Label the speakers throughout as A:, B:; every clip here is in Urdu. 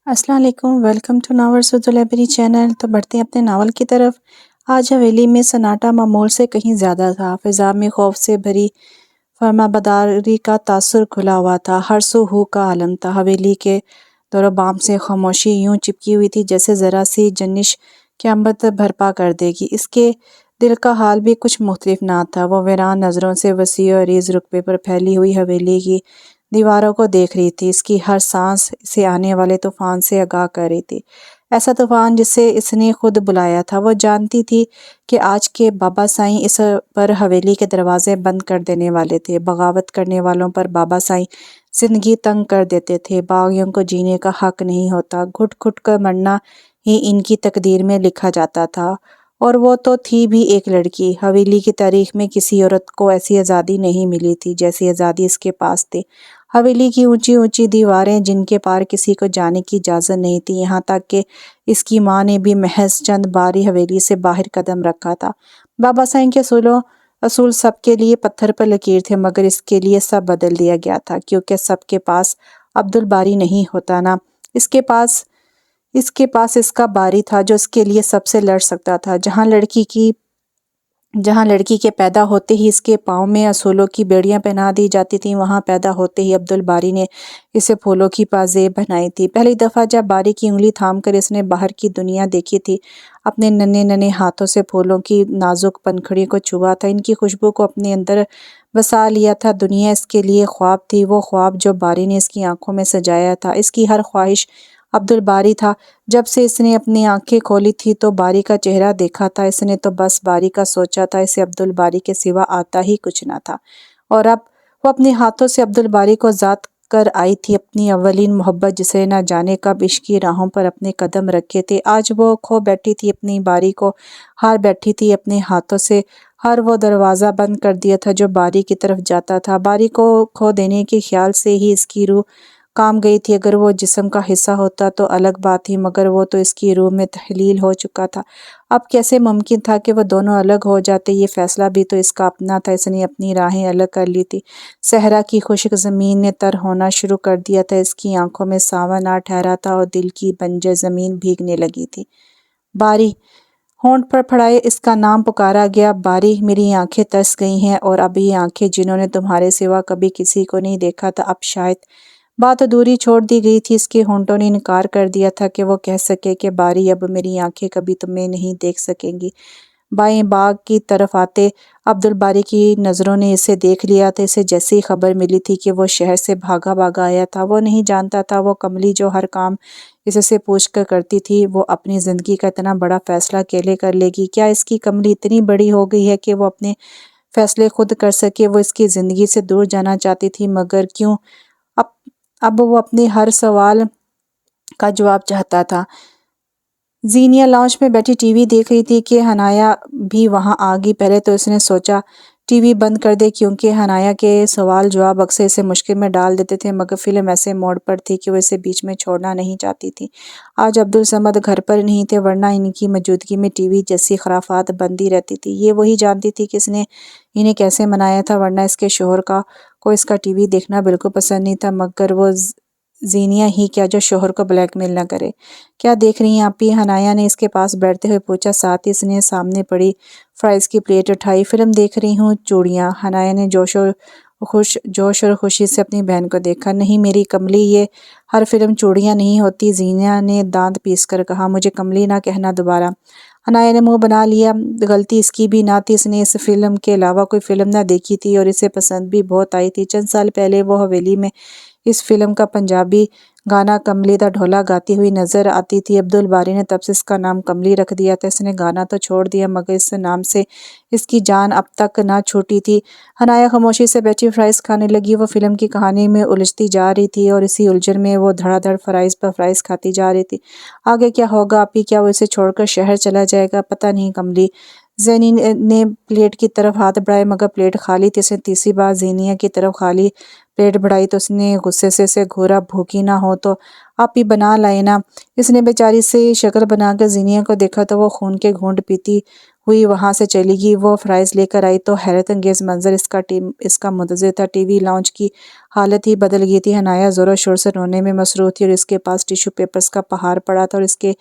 A: السلام علیکم، welcome to novel Urdu library channel. تو بڑھتے ہیں اپنے ناول کی طرف۔ آج حویلی میں سناٹا معمول سے کہیں زیادہ تھا۔ فضا میں خوف سے بھری فرمانبرداری کا تاثر گھلا ہوا تھا۔ ہر سو ہو کا عالم تھا۔ حویلی کے دور و بام سے خاموشی یوں چپکی ہوئی تھی جیسے ذرا سی جنبش قیامت برپا کر دے گی۔ اس کے دل کا حال بھی کچھ مختلف نہ تھا۔ وہ ویران نظروں سے وسیع و عریض رقبے پر پھیلی ہوئی حویلی کی دیواروں کو دیکھ رہی تھی۔ اس کی ہر سانس اسے آنے والے طوفان سے آگاہ کر رہی تھی، ایسا طوفان جسے اس نے خود بلایا تھا۔ وہ جانتی تھی کہ آج کے بابا سائیں اس پر حویلی کے دروازے بند کر دینے والے تھے۔ بغاوت کرنے والوں پر بابا سائیں زندگی تنگ کر دیتے تھے۔ باغیوں کو جینے کا حق نہیں ہوتا، گھٹ گھٹ کر مرنا ہی ان کی تقدیر میں لکھا جاتا تھا۔ اور وہ تو تھی بھی ایک لڑکی۔ حویلی کی تاریخ میں کسی عورت کو ایسی آزادی نہیں ملی تھی جیسی آزادی اس کے پاس تھی۔ حویلی کی اونچی اونچی دیواریں جن کے پار کسی کو جانے کی اجازت نہیں تھی، یہاں تک کہ اس کی ماں نے بھی محض چند بار ہی حویلی سے باہر قدم رکھا تھا۔ بابا سائیں کے اصول سب کے لیے پتھر پر لکیر تھے، مگر اس کے لیے سب بدل دیا گیا تھا، کیونکہ سب کے پاس عبدالباری نہیں ہوتا نا۔ اس کے پاس اس کا باری تھا جو اس کے لیے سب سے لڑ سکتا تھا۔ جہاں لڑکی کے پیدا ہوتے ہی اس کے پاؤں میں اصولوں کی بیڑیاں پہنا دی جاتی تھیں، وہاں پیدا ہوتے ہی عبدالباری نے اسے پھولوں کی پازیب بنائی تھی۔ پہلی دفعہ جب باری کی انگلی تھام کر اس نے باہر کی دنیا دیکھی تھی، اپنے ننھے ننھے ہاتھوں سے پھولوں کی نازک پنکھڑی کو چھوا تھا، ان کی خوشبو کو اپنے اندر بسا لیا تھا۔ دنیا اس کے لیے خواب تھی، وہ خواب جو باری نے اس کی آنکھوں میں سجایا تھا۔ اس کی ہر خواہش عبدالباری تھا۔ جب سے اس نے اپنی آنکھیں کھولی تھی تو باری کا چہرہ دیکھا تھا، اس نے تو بس باری کا سوچا تھا، اسے عبدالباری کے سوا آتا ہی کچھ نہ تھا۔ اور اب وہ اپنے ہاتھوں سے عبدالباری کو ذات کر آئی تھی، اپنی اولین محبت جسے نہ جانے کب عشق کی راہوں پر اپنے قدم رکھے تھے۔ آج وہ کھو بیٹھی تھی، اپنی باری کو ہار بیٹھی تھی، اپنے ہاتھوں سے ہر وہ دروازہ بند کر دیا تھا جو باری کی طرف جاتا تھا۔ باری کو کھو دینے کے خیال سے ہی اس کی روح کام گئی تھی۔ اگر وہ جسم کا حصہ ہوتا تو الگ بات تھی، مگر وہ تو اس کی روح میں تحلیل ہو چکا تھا۔ اب کیسے ممکن تھا کہ وہ دونوں الگ ہو جاتے؟ یہ فیصلہ بھی تو اس کا اپنا تھا، اس نے اپنی راہیں الگ کر لی تھی۔ صحرا کی خشک زمین نے تر ہونا شروع کر دیا تھا، اس کی آنکھوں میں ساون آ ٹھہرا تھا اور دل کی بنجر زمین بھیگنے لگی تھی۔ باری! ہونٹ پر پھڑائے اس کا نام پکارا گیا۔ باری! میری آنکھیں ترس گئی ہیں، اور اب یہ آنکھیں جنہوں نے تمہارے سوا کبھی کسی کو نہیں دیکھا تھا، اب شاید بات ادھوری چھوڑ دی گئی تھی۔ اس کے ہونٹوں نے انکار کر دیا تھا کہ وہ کہہ سکے کہ باری اب میری آنکھیں کبھی تمہیں نہیں دیکھ سکیں گی۔ بائیں باغ کی طرف آتے عبدالباری کی نظروں نے اسے دیکھ لیا تھا۔ اسے جیسے ہی خبر ملی تھی کہ وہ شہر سے بھاگا آیا تھا، وہ نہیں جانتا تھا وہ کملی جو ہر کام اس سے پوچھ کر کرتی تھی، وہ اپنی زندگی کا اتنا بڑا فیصلہ اکیلے کر لے گی۔ کیا اس کی کملی اتنی بڑی ہو گئی ہے کہ وہ اپنے فیصلے خود کر سکے؟ وہ اس کی زندگی سے دور جانا چاہتی تھی، مگر کیوں؟ اب وہ اپنے ہر سوال کا جواب چاہتا تھا۔ زینیا لاؤنج میں بیٹھی ٹی وی دیکھ رہی تھی کہ حنایا بھی وہاں آ گئی۔ پہلے تو اس نے سوچا ٹی وی بند کر دے، کیونکہ حنایا کے سوال جواب اکثر اسے مشکل میں ڈال دیتے تھے، مگر فلم ایسے موڑ پر تھی کہ وہ اسے بیچ میں چھوڑنا نہیں چاہتی تھی۔ آج عبدالصمد گھر پر نہیں تھے، ورنہ ان کی موجودگی میں ٹی وی جیسی خرافات بنتی رہتی تھی۔ یہ وہی جانتی تھی کہ اس نے انہیں کیسے منایا تھا، ورنہ اس کے شوہر کو اس کا ٹی وی دیکھنا بالکل پسند نہیں تھا، مگر وہ زینیا ہی کیا جو شوہر کو بلیک میل نہ کرے۔ کیا دیکھ رہی ہیں آپی؟ حنایا نے اس کے پاس بیٹھتے ہوئے پوچھا، ساتھ ہی اس نے سامنے پڑی فرائز کی پلیٹ اٹھائی۔ فلم دیکھ رہی ہوں، چوڑیاں۔ حنایا نے جوش اور خوشی سے اپنی بہن کو دیکھا۔ نہیں میری کملی، یہ ہر فلم چوڑیاں نہیں ہوتی، زینیا نے دانت پیس کر کہا۔ مجھے کملی نہ کہنا دوبارہ۔ حنایا نے منہ بنا لیا۔ غلطی اس کی بھی نہ تھی، اس نے اس فلم کے علاوہ کوئی فلم نہ دیکھی تھی اور اسے پسند بھی بہت آئی تھی۔ چند سال پہلے وہ حویلی میں اس فلم کا پنجابی گانا کملی دا ڈھولا گاتی ہوئی نظر آتی تھی۔ عبدالباری نے تب سے اس کا نام کملی رکھ دیا تھا۔ اس نے گانا تو چھوڑ دیا، مگر اس نام سے اس کی جان اب تک نہ چھوٹی تھی۔ حنایا خاموشی سے بیٹھی فرائز کھانے لگی۔ وہ فلم کی کہانی میں الجھتی جا رہی تھی اور اسی الجھن میں وہ دھڑا دھڑ فرائز پر فرائز کھاتی جا رہی تھی۔ آگے کیا ہوگا آپی؟ کیا وہ اسے چھوڑ کر شہر چلا جائے گا؟ پتہ نہیں کملی۔ زینی نے پلیٹ کی طرف ہاتھ بڑھائے، مگر پلیٹ خالی تھی۔ اس نے تیسری بار زینیا کی طرف خالی پلیٹ بڑھائی تو اس نے غصے سے اسے گھورا، بھوکی نہ ہو تو آپی بنا لائے نا۔ اس نے بیچاری سے شکل بنا کر زینیا کو دیکھا تو وہ خون کے گھونٹ پیتی ہوئی وہاں سے چلی گئی۔ وہ فرائض لے کر آئی تو حیرت انگیز منظر اس کا منتظر تھا۔ ٹی وی لاؤنج کی حالت ہی بدل گئی تھی۔ حنایا زور و شور سے رونے میں مصروف تھی اور اس کے پاس ٹیشو پیپرز کا پہاڑ پڑا تھا اور اس کے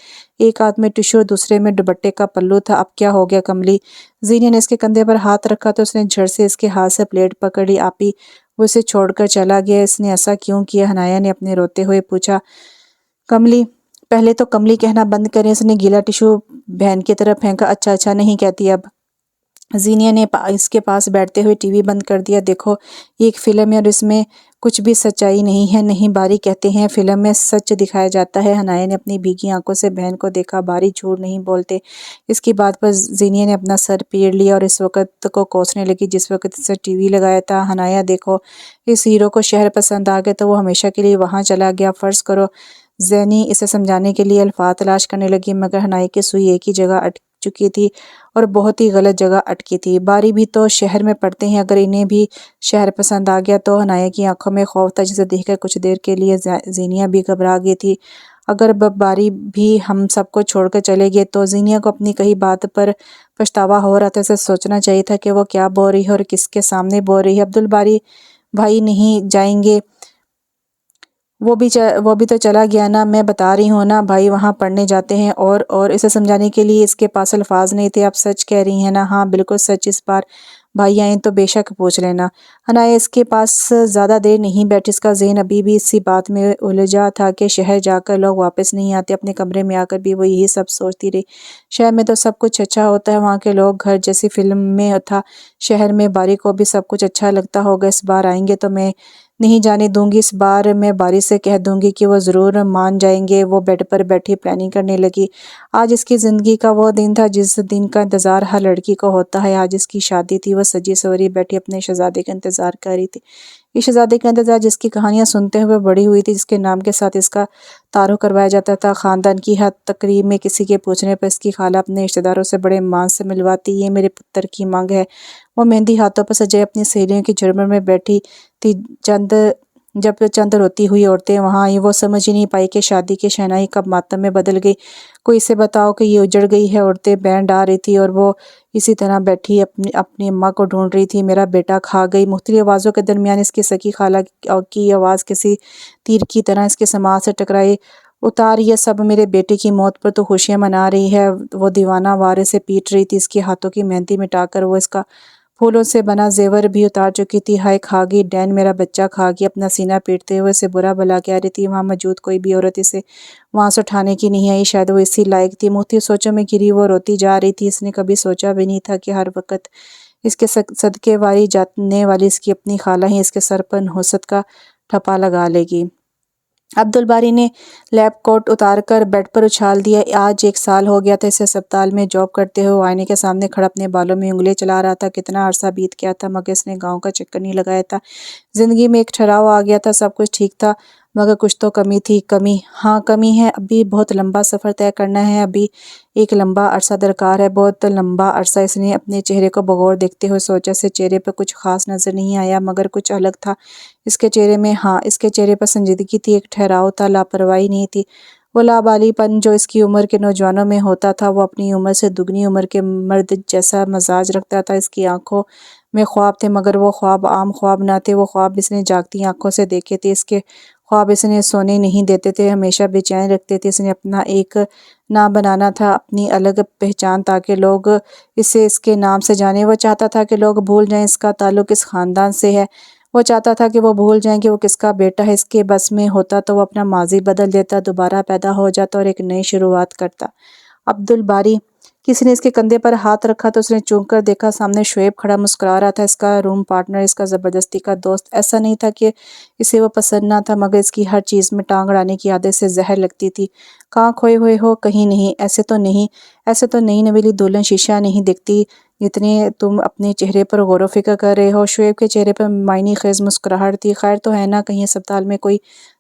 A: ایک ہاتھ میں ٹیشو اور دوسرے میں دوپٹے کا پلو تھا۔ اب کیا ہو گیا کملی؟ زینیا نے اس کے کندھے پر ہاتھ رکھا تو اس نے جھٹ سے اس کے ہاتھ سے پلیٹ پکڑ لی۔ آپی وہ اسے چھوڑ کر چلا گیا، اس نے ایسا کیوں کیا؟ حنایا نے اپنے روتے ہوئے پوچھا۔ کملی پہلے تو کملی کہنا بند کریں۔ اس نے گیلا ٹیشو بہن کی طرف پھینکا۔ اچھا اچھا نہیں کہتی اب۔ زینیا نے اس کے پاس بیٹھتے ہوئے ٹی وی بند کر دیا۔ دیکھو یہ ایک فلم ہے اور اس میں کچھ بھی سچائی نہیں ہے۔ نہیں باری کہتے ہیں فلم میں سچ دکھایا جاتا ہے۔ حنایا نے اپنی بھیگی آنکھوں سے بہن کو دیکھا۔ باری جھوٹ نہیں بولتے۔ اس کی بات پر زینیا نے اپنا سر پیڑ لیا اور اس وقت کو کوسنے لگی جس وقت اسے ٹی وی لگایا تھا۔ حنایا دیکھو اس ہیرو کو شہر پسند آ گیا تو وہ ہمیشہ کے لیے وہاں چلا گیا۔ فرض کرو۔ زینی اسے سمجھانے کے لیے الفاظ تلاش کرنے لگی مگر حنایا کی سوئی ایک ہی جگہ اٹک چکی تھی اور بہت ہی غلط جگہ اٹکی تھی۔ باری بھی تو شہر میں پڑھتے ہیں، اگر انہیں بھی شہر پسند آ گیا تو؟ حنایا کی آنکھوں میں خوف تھا جسے دیکھ کر کچھ دیر کے لیے زینیا بھی گھبرا گئی تھی۔ اگر باری بھی ہم سب کو چھوڑ کر چلے گئے تو؟ زینیا کو اپنی کہی بات پر پچھتاوا ہو رہا تھا۔ اسے سوچنا چاہیے تھا کہ وہ کیا بول رہی ہے اور کس کے سامنے بول رہی ہے۔ عبدالباری بھائی نہیں جائیں گے؟ وہ بھی تو چلا گیا نا، میں بتا رہی ہوں نا بھائی وہاں پڑھنے جاتے ہیں اور اسے سمجھانے کے لیے اس کے پاس الفاظ نہیں تھے۔ آپ سچ کہہ رہی ہیں نا؟ ہاں بالکل سچ، اس بار بھائی آئیں تو بے شک پوچھ لینا۔ حنایا اس کے پاس زیادہ دیر نہیں بیٹھی، اس کا ذہن ابھی بھی اسی بات میں الجھا تھا کہ شہر جا کر لوگ واپس نہیں آتے۔ اپنے کمرے میں آ کر بھی وہ یہی سب سوچتی رہی۔ شہر میں تو سب کچھ اچھا ہوتا ہے، وہاں کے لوگ گھر جیسی فلم میں تھا۔ شہر میں باری کو بھی سب کچھ اچھا لگتا ہوگا۔ اس بار آئیں گے تو میں نہیں جانے دوں گی، اس بار میں باری سے کہہ دوں گی کہ وہ ضرور مان جائیں گے۔ وہ بیڈ پر بیٹھی پلاننگ کرنے لگی۔ آج اس کی زندگی کا وہ دن تھا جس دن کا انتظار ہر لڑکی کو ہوتا ہے۔ آج اس کی شادی تھی۔ وہ سجی سوری بیٹھی اپنے شہزادے کا انتظار کر رہی تھی۔ اس شہزادے کا انتظار جس کی کہانیاں سنتے ہوئے بڑی ہوئی تھی، جس کے نام کے ساتھ اس کا تعارف کروایا جاتا تھا۔ خاندان کی ہر تقریب میں کسی کے پوچھنے پر اس کی خالہ اپنے رشتہ داروں سے بڑے مان سے ملواتی۔ یہ میرے پتر کی مانگ ہے۔ وہ مہندی ہاتھوں پر سجائے اپنی سہیلیوں کی جھرمٹ میں بیٹھی تھی۔ جب چند روتی ہوئی عورتیں وہاں آئیں، وہ سمجھ ہی نہیں پائی کہ شادی کی شہنائی کب ماتم میں بدل گئی۔ کوئی اسے بتاؤ کہ یہ اجڑ گئی ہے۔ عورتیں بینڈ ڈال رہی تھیں اور وہ اسی طرح بیٹھی اپنی اماں کو ڈھونڈ رہی تھی۔ میرا بیٹا کھا گئی۔ مختلف آوازوں کے درمیان اس کی سکی خالہ کی آواز کسی تیر کی طرح اس کے سماعت سے ٹکرائی۔ اتار یہ سب میرے بیٹے کی موت پر تو خوشیاں منا رہی ہے۔ وہ دیوانہ وارے سے پیٹ رہی تھی۔ اس کے ہاتھوں کی مہندی مٹا کر وہ اس کا پھولوں سے بنا زیور بھی اتار چکی تھی۔ ہائے کھا گئی ڈین، میرا بچہ کھا گئی۔ اپنا سینہ پیٹتے ہوئے اسے برا بھلا کہہ رہی تھی۔ وہاں موجود کوئی بھی عورت اسے وہاں سے اٹھانے کی نہیں آئی، شاید وہ اسی لائق تھی۔ مختلف سوچوں میں گھری وہ روتی جا رہی تھی۔ اس نے کبھی سوچا بھی نہیں تھا کہ ہر وقت اس کے صدقے واری جانے والی اس کی اپنی خالہ ہی اس کے سر پر نحوست کا ٹھپا لگا لے گی۔ عبدالباری نے لیب کوٹ اتار کر بیڈ پر اچھال دیا۔ آج 1 سال ہو گیا تھا اسے اسپتال میں جاب کرتے ہوئے۔ وہ آئینے کے سامنے کھڑا اپنے بالوں میں انگلیاں چلا رہا تھا۔ کتنا عرصہ بیت گیا تھا مگر اس نے گاؤں کا چکر نہیں لگایا تھا۔ زندگی میں ایک ٹھہراؤ آ گیا تھا۔ سب کچھ ٹھیک تھا مگر کچھ تو کمی تھی۔ کمی؟ ہاں کمی ہے۔ ابھی بہت لمبا سفر طے کرنا ہے۔ ابھی ایک لمبا عرصہ درکار ہے، بہت لمبا عرصہ۔ اس نے اپنے چہرے کو بغور دیکھتے ہوئے سوچا۔ اس چہرے پر کچھ خاص نظر نہیں آیا مگر کچھ الگ تھا اس کے چہرے میں۔ ہاں اس کے چہرے پر سنجیدگی تھی، ایک ٹھہراؤ تھا، لاپرواہی نہیں تھی۔ وہ لابالی پن جو اس کی عمر کے نوجوانوں میں ہوتا تھا۔ وہ اپنی عمر سے دگنی عمر کے مرد جیسا مزاج رکھتا تھا۔ اس کی آنکھوں میں خواب تھے مگر وہ خواب عام خواب نہ تھے۔ وہ خواب اس نے جاگتی آنکھوں سے دیکھے تھے۔ اس کے خواب اس نے سونے نہیں دیتے تھے، ہمیشہ بے چین رکھتے تھے۔ اس نے اپنا ایک نام بنانا تھا، اپنی الگ پہچان، تاکہ لوگ اسے اس کے نام سے جانیں۔ وہ چاہتا تھا کہ لوگ بھول جائیں اس کا تعلق اس خاندان سے ہے۔ وہ چاہتا تھا کہ وہ بھول جائیں کہ وہ کس کا بیٹا ہے۔ اس کے بس میں ہوتا تو وہ اپنا ماضی بدل دیتا، دوبارہ پیدا ہو جاتا اور ایک نئی شروعات کرتا۔ عبدالباری کسی نے اس کے کندھے پر ہاتھ رکھا تو اس نے چونک کر دیکھا۔ سامنے شعیب کھڑا مسکرا رہا تھا، اس کا روم پارٹنر، اس کا زبردستی کا دوست۔ ایسا نہیں تھا کہ اسے وہ پسند نہ تھا مگر اس کی ہر چیز میں ٹانگ اڑانے کی عادت سے زہر لگتی تھی۔ کہاں کھوئے ہوئے ہو؟ کہیں نہیں۔ ایسے تو نئی نویلی دلہن شیشہ نہیں دیکھتی جتنے تم اپنے چہرے پر غور و فکر کر رہے ہو۔ شعیب کے چہرے پر معنی خیز مسکراہٹ تھی۔ خیر تو ہے نا کہیں اسپتال میں کوئی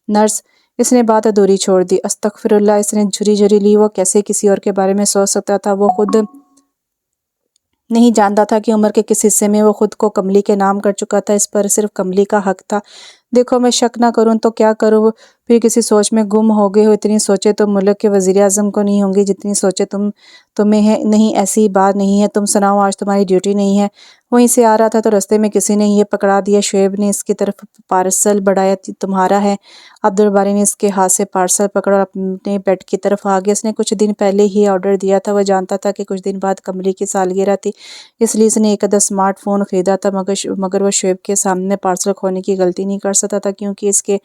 A: نرس؟ اس نے بات ادھوری چھوڑ دی۔ استغفر اللہ، اس نے جھری لی۔ وہ کیسے کسی اور کے بارے میں سوچ سکتا تھا؟ وہ خود نہیں جانتا تھا کہ عمر کے کس حصے میں وہ خود کو کملی کے نام کر چکا تھا۔ اس پر صرف کملی کا حق تھا۔ دیکھو میں شک نہ کروں تو کیا کروں، پھر کسی سوچ میں گم ہو گئے ہو، اتنی سوچیں تو ملک کے وزیر اعظم کو نہیں ہوں گی جتنی سوچیں تمہیں ہیں۔ نہیں، ایسی بات نہیں ہے، تم سناؤ، آج تمہاری ڈیوٹی نہیں ہے؟ وہیں سے آ رہا تھا تو رستے میں کسی نے یہ پکڑا دیا۔ شعیب نے اس کی طرف پارسل بڑھایا۔ تمہارا ہے؟ عبدالباری نے اس کے ہاتھ سے پارسل پکڑا اور اپنے بیڈ کی طرف آ گیا۔ اس نے کچھ دن پہلے ہی آرڈر دیا تھا۔ وہ جانتا تھا کہ کچھ دن بعد کملی کی سالگرہ تھی، اس لیے اس نے ایک عدد اسمارٹ فون خریدا تھا، مگر وہ شعیب کے سامنے پارسل کھولنے کی غلطی نہیں کر سکتا تھا، کیونکہ اس کے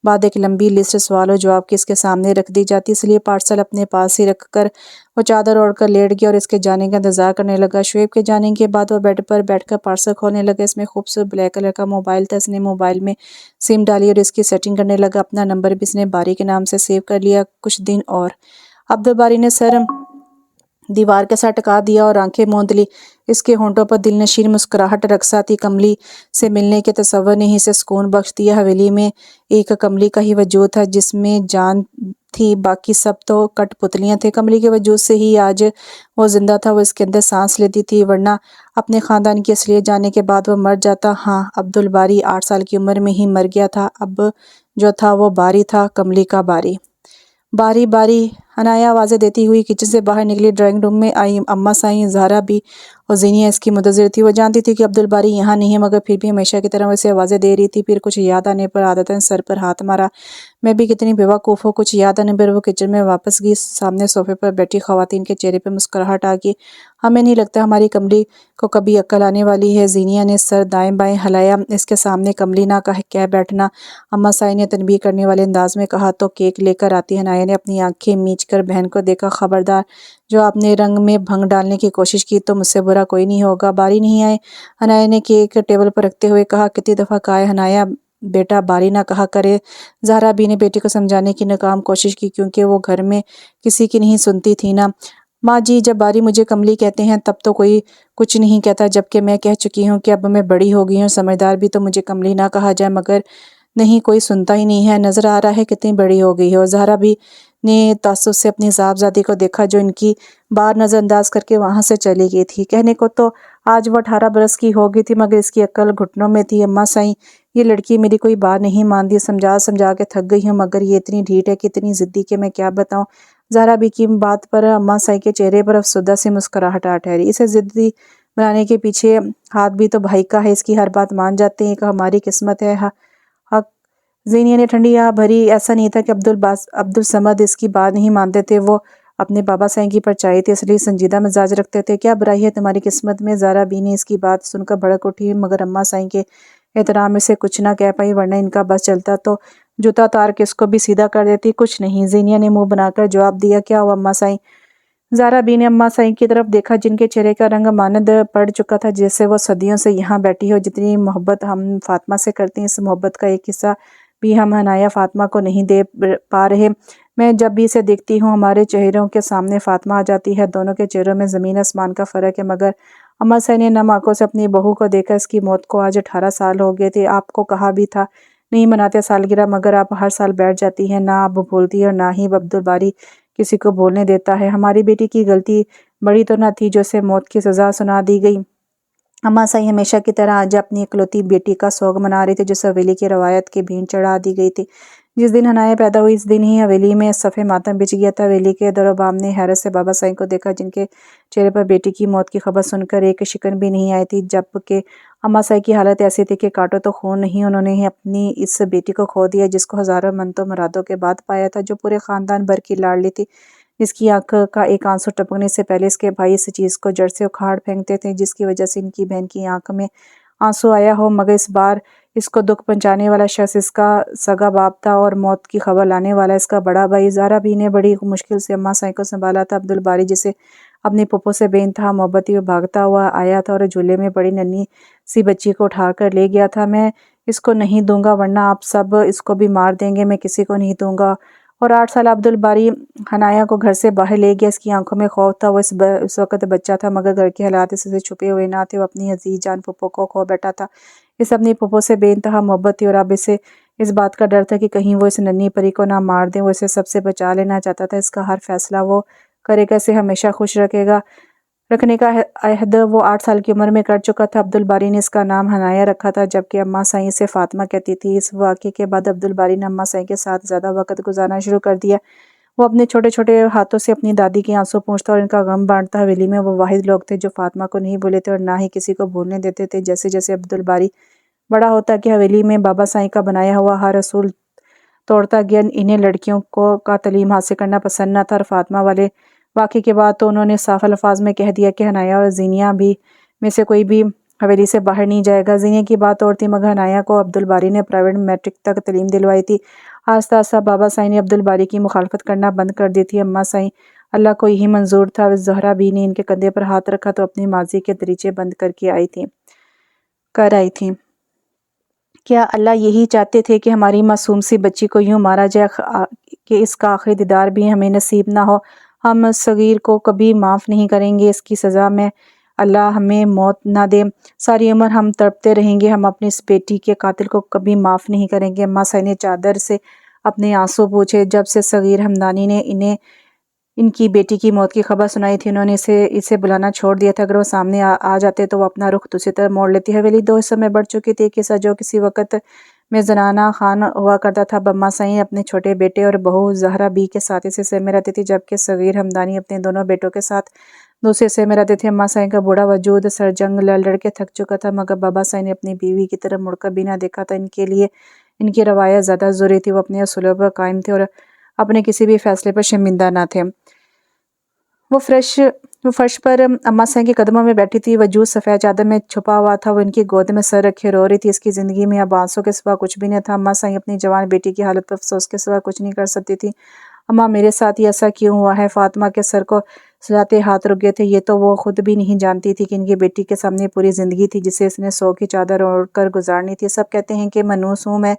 A: بعد ایک لمبی لسٹ سوال و جواب کی اس کے سامنے رکھ دی جاتی۔ اس لیے پارسل اپنے پاس ہی رکھ کر وہ چادر اوڑھ کر لیٹ گیا اور اس کے جانے کا انتظار کرنے لگا۔ شعیب کے جانے کے بعد وہ بیڈ پر بیٹھ کر پارسل کھولنے لگا۔ اس میں خوبصورت بلیک کلر کا موبائل تھا۔ اس نے موبائل میں سم ڈالی اور اس کی سیٹنگ کرنے لگا۔ اپنا نمبر بھی اس نے باری کے نام سے سیو کر لیا۔ کچھ دن اور عبدالباری نے سر دیوار کے ساتھ ٹکا دیا اور آنکھیں موند لی۔ اس کے ہونٹوں پر دل نشین مسکراہٹ رقصا تھی۔ کملی سے ملنے کے تصور نے ہی اسے سکون بخش دیا۔ حویلی میں ایک کملی کا ہی وجود تھا جس میں جان تھی، باقی سب تو کٹ پتلیاں تھے۔ کملی کے وجود سے ہی آج وہ زندہ تھا، وہ اس کے اندر سانس لیتی تھی، ورنہ اپنے خاندان کی اصلیت جاننے کے بعد وہ مر جاتا۔ ہاں، عبدالباری 8 سال کی عمر میں ہی مر گیا تھا۔ اب جو تھا وہ باری تھا، کملی کا باری۔ باری باری عنایہ آوازیں دیتی ہوئی کچن سے باہر نکلی، ڈرائنگ روم میں آئی۔ اماں سائیں، زہرا بھی اور زینیہ اس کی منتظر تھی۔ وہ جانتی تھی کہ عبدالباری یہاں نہیں ہے، مگر پھر بھی ہمیشہ کی طرح وہ اسے آوازیں دے رہی تھی۔ پھر کچھ یاد آنے پر عادتاً سر پر ہاتھ مارا۔ میں بھی کتنی بیوقوف ہوں۔ کچھ یاد آنے پر وہ کچن میں واپس گئی۔ سامنے صوفے پر بیٹھی خواتین کے چہرے پر مسکراہٹ آ گئی۔ ہمیں نہیں لگتا ہماری کملی کو کبھی عقل آنے والی ہے۔ زینیہ نے سر دائیں بائیں ہلایا۔ اس کے سامنے کملی نہ کہہ بیٹھنا، اماں سائیں نے تنبیہ کرنے والے انداز میں کہا تو کیک لے کر آتی۔ عنایہ نے اپنی آنکھیں میچ کر بہن کو دیکھا۔ خبردار، جو آپ نے رنگ میں بھنگ ڈالنے کی کوشش کی تو مجھ سے برا کوئی نہیں ہوگا۔ باری نہیں آئے؟ عنایہ نے کیک ٹیبل پر رکھتے ہوئے کہا۔ کتنی دفعہ کہا ہے عنایہ بیٹا باری نہ کہا کرے۔ زہرا بی نے بیٹی کو سمجھانے کی ناکام کوشش کی، کیونکہ وہ گھر میں کسی کی نہیں سنتی تھی نا۔ ماں جی، جب باری مجھے کملی کہتے ہیں تب تو کوئی کچھ نہیں کہتا، جبکہ میں کہہ چکی ہوں کہ اب میں بڑی ہو گئی ہوں، سمجھدار بھی، تو مجھے کملی نہ کہا جائے، مگر نہیں، کوئی سنتا ہی نہیں ہے۔ نظر آ رہا ہے کتنی بڑی ہو گئی ہو۔ زہرا بی نے تعصب سے اپنی صاحبزادی کو دیکھا، جو ان کی بات نظر انداز کر کے وہاں سے چلی گئی تھی۔ کہنے کو تو آج وہ 18 برس کی ہو گئی تھی، مگر اس کی عقل گھٹنوں میں تھی۔ اماں سائیں، یہ لڑکی میری کوئی بات نہیں مانتی، سمجھا سمجھا کے تھک گئی ہوں، مگر یہ اتنی ڈھیٹ ہے کہ اتنی ضدی کہ میں کیا بتاؤں۔ زہرا بی کی بات پر اماں سائیں کے چہرے پر افسردہ سی مسکراہٹ آ ٹھہری۔ اسے ضدی بنانے کے پیچھے ہاتھ بھی تو بھائی کا ہے، اس کی ہر بات مان جاتے ہیں، کہ ہماری قسمت ہے۔ حق۔ زینیہ نے ٹھنڈی آہ بھری۔ ایسا نہیں تھا کہ عبدالصمد اس کی بات نہیں مانتے تھے، وہ اپنے بابا سائیں کی پرچائی تھے، اس لیے سنجیدہ مزاج رکھتے تھے۔ کیا برائی ہے تمہاری قسمت میں؟ زہرا بی نے اس کی بات سن کر بھڑک اٹھی، مگر اماں سائیں کے احترام میں سے کچھ نہ کہہ پائی، ورنہ ان کا بس چلتا تو جوتا اتار کے اس کو بھی سیدھا کر دیتی۔ کچھ نہیں، زینیہ نے منہ بنا کر جواب دیا۔ کیا ہوا اماں سائیں؟ زہرا بی نے اماں سائیں کی طرف دیکھا، جن کے چہرے کا رنگ مانند پڑ چکا تھا، جیسے وہ صدیوں سے یہاں بیٹھی ہو۔ جتنی محبت ہم فاطمہ سے کرتے ہیں، اس محبت کا ایک حصہ بھی ہم عنایہ فاطمہ کو نہیں دے پا رہے۔ میں جب بھی اسے دیکھتی ہوں، ہمارے چہروں کے سامنے فاطمہ آ جاتی ہے، دونوں کے چہروں میں زمین آسمان کا فرق ہے۔ مگر اماں سائیں نے نم آنکھوں سے اپنی بہو کو دیکھا۔ اس کی موت کو آج 18 سال ہو گئے تھے۔ آپ کو کہا بھی تھا نہیں مناتے سالگرہ، مگر آپ ہر سال بیٹھ جاتی ہیں، نہ آپ بھولتی اور نہ ہی عبدالباری کسی کو بھولنے دیتا ہے۔ ہماری بیٹی کی غلطی بڑی تو نہ تھی جو اسے موت کی سزا سنا دی گئی؟ اماں سائیں ہمیشہ کی طرح آج اپنی اکلوتی بیٹی کا سوگ منا رہی تھی، جس حویلی کی روایت کی بھینٹ چڑھا دی گئی تھی۔ جس دن عنایہ پیدا ہوئی، اس دن ہی حویلی میں صف ماتم بچھ گیا تھا۔ حویلی کے در و بام نے حیرت سے بابا سائیں کو دیکھا، جن کے چہرے پر بیٹی کی موت کی خبر سن کر ایک شکن بھی نہیں آئی تھی، جبکہ اماں سائیں کی حالت ایسی تھی کہ کاٹو تو خون نہیں۔ انہوں نے اپنی اس بیٹی کو کھو دیا، جس کو ہزاروں منتوں مرادوں کے بعد پایا تھا، جو پورے خاندان بھر کی لاڈلی تھی، جس کی آنکھ کا ایک آنسو ٹپکنے سے پہلے اس کے بھائی اس چیز کو جڑ سے اکھاڑ پھینکتے تھے، جس کی وجہ سے ان کی بہن کی آنکھ میں آنسو آیا ہو۔ مگر اس بار اس کو دکھ پہنچانے والا شخص اس کا سگا باپ تھا اور موت کی خبر لانے والا اس کا بڑا بھائی۔ زہرا بی نے بڑی مشکل سے اماں سائیں کو سنبھالا تھا۔ عبدالباری، جسے اپنی پھپھو سے بے انتہا محبت تھی، وہ بھاگتا ہوا آیا تھا اور جھولے میں پڑی ننھی سی بچی کو اٹھا کر لے گیا تھا۔ میں اس کو نہیں دوں گا، ورنہ آپ سب اس کو بھی مار دیں گے، میں کسی کو نہیں دوں گا۔ اور 8 سالہ عبدالباری عنایہ کو گھر سے باہر لے گیا۔ اس کی آنکھوں میں خوف تھا۔ وہ اس وقت بچہ تھا، مگر گھر کے حالات اس سے چھپے ہوئے نہ تھے۔ وہ اپنی عزیز جان پھپھو کو کھو بیٹھا تھا۔ اسے اپنی پھپھو سے بے انتہا محبت تھی، اور اب اسے اس بات کا ڈر تھا کہ کہیں وہ اس ننھی پری کو نہ مار دیں۔ وہ اسے سب سے بچا لینا چاہتا تھا۔ اس کا ہر فیصلہ وہ کرے گا، اسے ہمیشہ خوش رکھے گا۔ رکھنے کا عہد وہ 8 سال کی عمر میں کر چکا تھا۔ عبدالباری نے اس کا نام حنایا رکھا تھا، جبکہ اماں سائیں اسے فاطمہ کہتی تھی۔ اس واقعے کے بعد عبدالباری نے اماں سائیں کے ساتھ زیادہ وقت گزارنا شروع کر دیا۔ وہ اپنے چھوٹے چھوٹے ہاتھوں سے اپنی دادی کے آنسو پونچھتا اور ان کا غم بانٹتا۔ حویلی میں وہ واحد لوگ تھے جو فاطمہ کو نہیں بھولے تھے اور نہ ہی کسی کو بھولنے دیتے تھے۔ جیسے جیسے عبدالباری بڑا ہوتا کہ حویلی میں بابا سائیں کا بنایا ہوا ہر اصول توڑتا گیا۔ انہیں لڑکیوں کا تعلیم حاصل کرنا پسند نہ تھا، اور فاطمہ والے واقعے کے بعد تو انہوں نے صاف الفاظ میں کہہ دیا کہ حنایا اور زینیہ بھی میں سے کوئی بھی حویلی سے باہر نہیں جائے گا۔ زینیہ کی بات اور تھی، مگر حنایا کو عبدالباری نے پرائیویٹ میٹرک تک تعلیم دلوائی تھی۔ آہستہ آہستہ بابا سائیں نے عبدالباری کی مخالفت کرنا بند کر دی تھی۔ اماں سائیں اللہ کو یہی منظور تھا۔ زہرا بی نے ان کے کندھے پر ہاتھ رکھا تو اپنی ماضی کے دریچے بند کر آئی تھیں۔ کیا اللہ یہی چاہتے تھے کہ ہماری معصوم سی بچی کو یوں مارا جائے کہ اس کا آخری دیدار بھی ہمیں نصیب نہ ہو؟ ہم صغیر کو کبھی معاف نہیں کریں گے۔ اس کی سزا میں اللہ ہمیں موت نہ دے، ساری عمر ہم تڑپتے رہیں گے۔ ہم اپنی اس بیٹی کے قاتل کو کبھی معاف نہیں کریں گے۔ اماں سائیں نے چادر سے اپنے آنسو پوچھے۔ جب سے صغیر ہمدانی نے انہیں ان کی بیٹی کی موت کی خبر سنائی تھی، انہوں نے اسے بلانا چھوڑ دیا تھا۔ اگر وہ سامنے آ جاتے تو وہ اپنا رخ دوسری طرف موڑ لیتی۔ حویلی 2 حصوں میں بڑھ چکی تھی۔ ایک حصہ جو کسی وقت میں زنانہ خان ہوا کرتا تھا، اماں سائیں اپنے چھوٹے بیٹے اور بہو زہرا بی کے ساتھ اس حصے میں رہتی تھی، جبکہ صغیر ہمدانی اپنے دونوں بیٹوں کے ساتھ دوسرے حصے میں رہتے تھے۔ اماں سائیں کا بوڑھا وجود سر جنگ لڑ لڑ کے تھک چکا تھا، مگر بابا سائیں نے اپنی بیوی کی طرف مڑ کر بھی نہ دیکھا تھا۔ ان کے لیے ان کی روایت زیادہ ضروری تھی۔ وہ اپنے اصولوں پر قائم تھے اور اپنے کسی بھی فیصلے پر شرمندہ نہ تھے۔ وہ فرش پر اماں سائیں کے قدموں میں بیٹھی تھی، وجود سفید چادر میں چھپا ہوا تھا۔ وہ ان کی گود میں سر رکھے رو رہی تھی۔ اس کی زندگی میں اب آنسوں کے سوا کچھ بھی نہ تھا۔ اماں سائیں اپنی جوان بیٹی کی حالت پر افسوس کے سوا کچھ نہیں کر سکتی تھی۔ اماں، میرے ساتھ یہ ایسا کیوں ہوا ہے؟ فاطمہ کے سر کو سلاتے ہاتھ رک گئے تھے۔ یہ تو وہ خود بھی نہیں جانتی تھی کہ ان کی بیٹی کے سامنے پوری زندگی تھی جسے اس نے 100 کی چادر اوڑھ کر گزارنی تھی۔ سب کہتے ہیں کہ منحوس ہوں میں،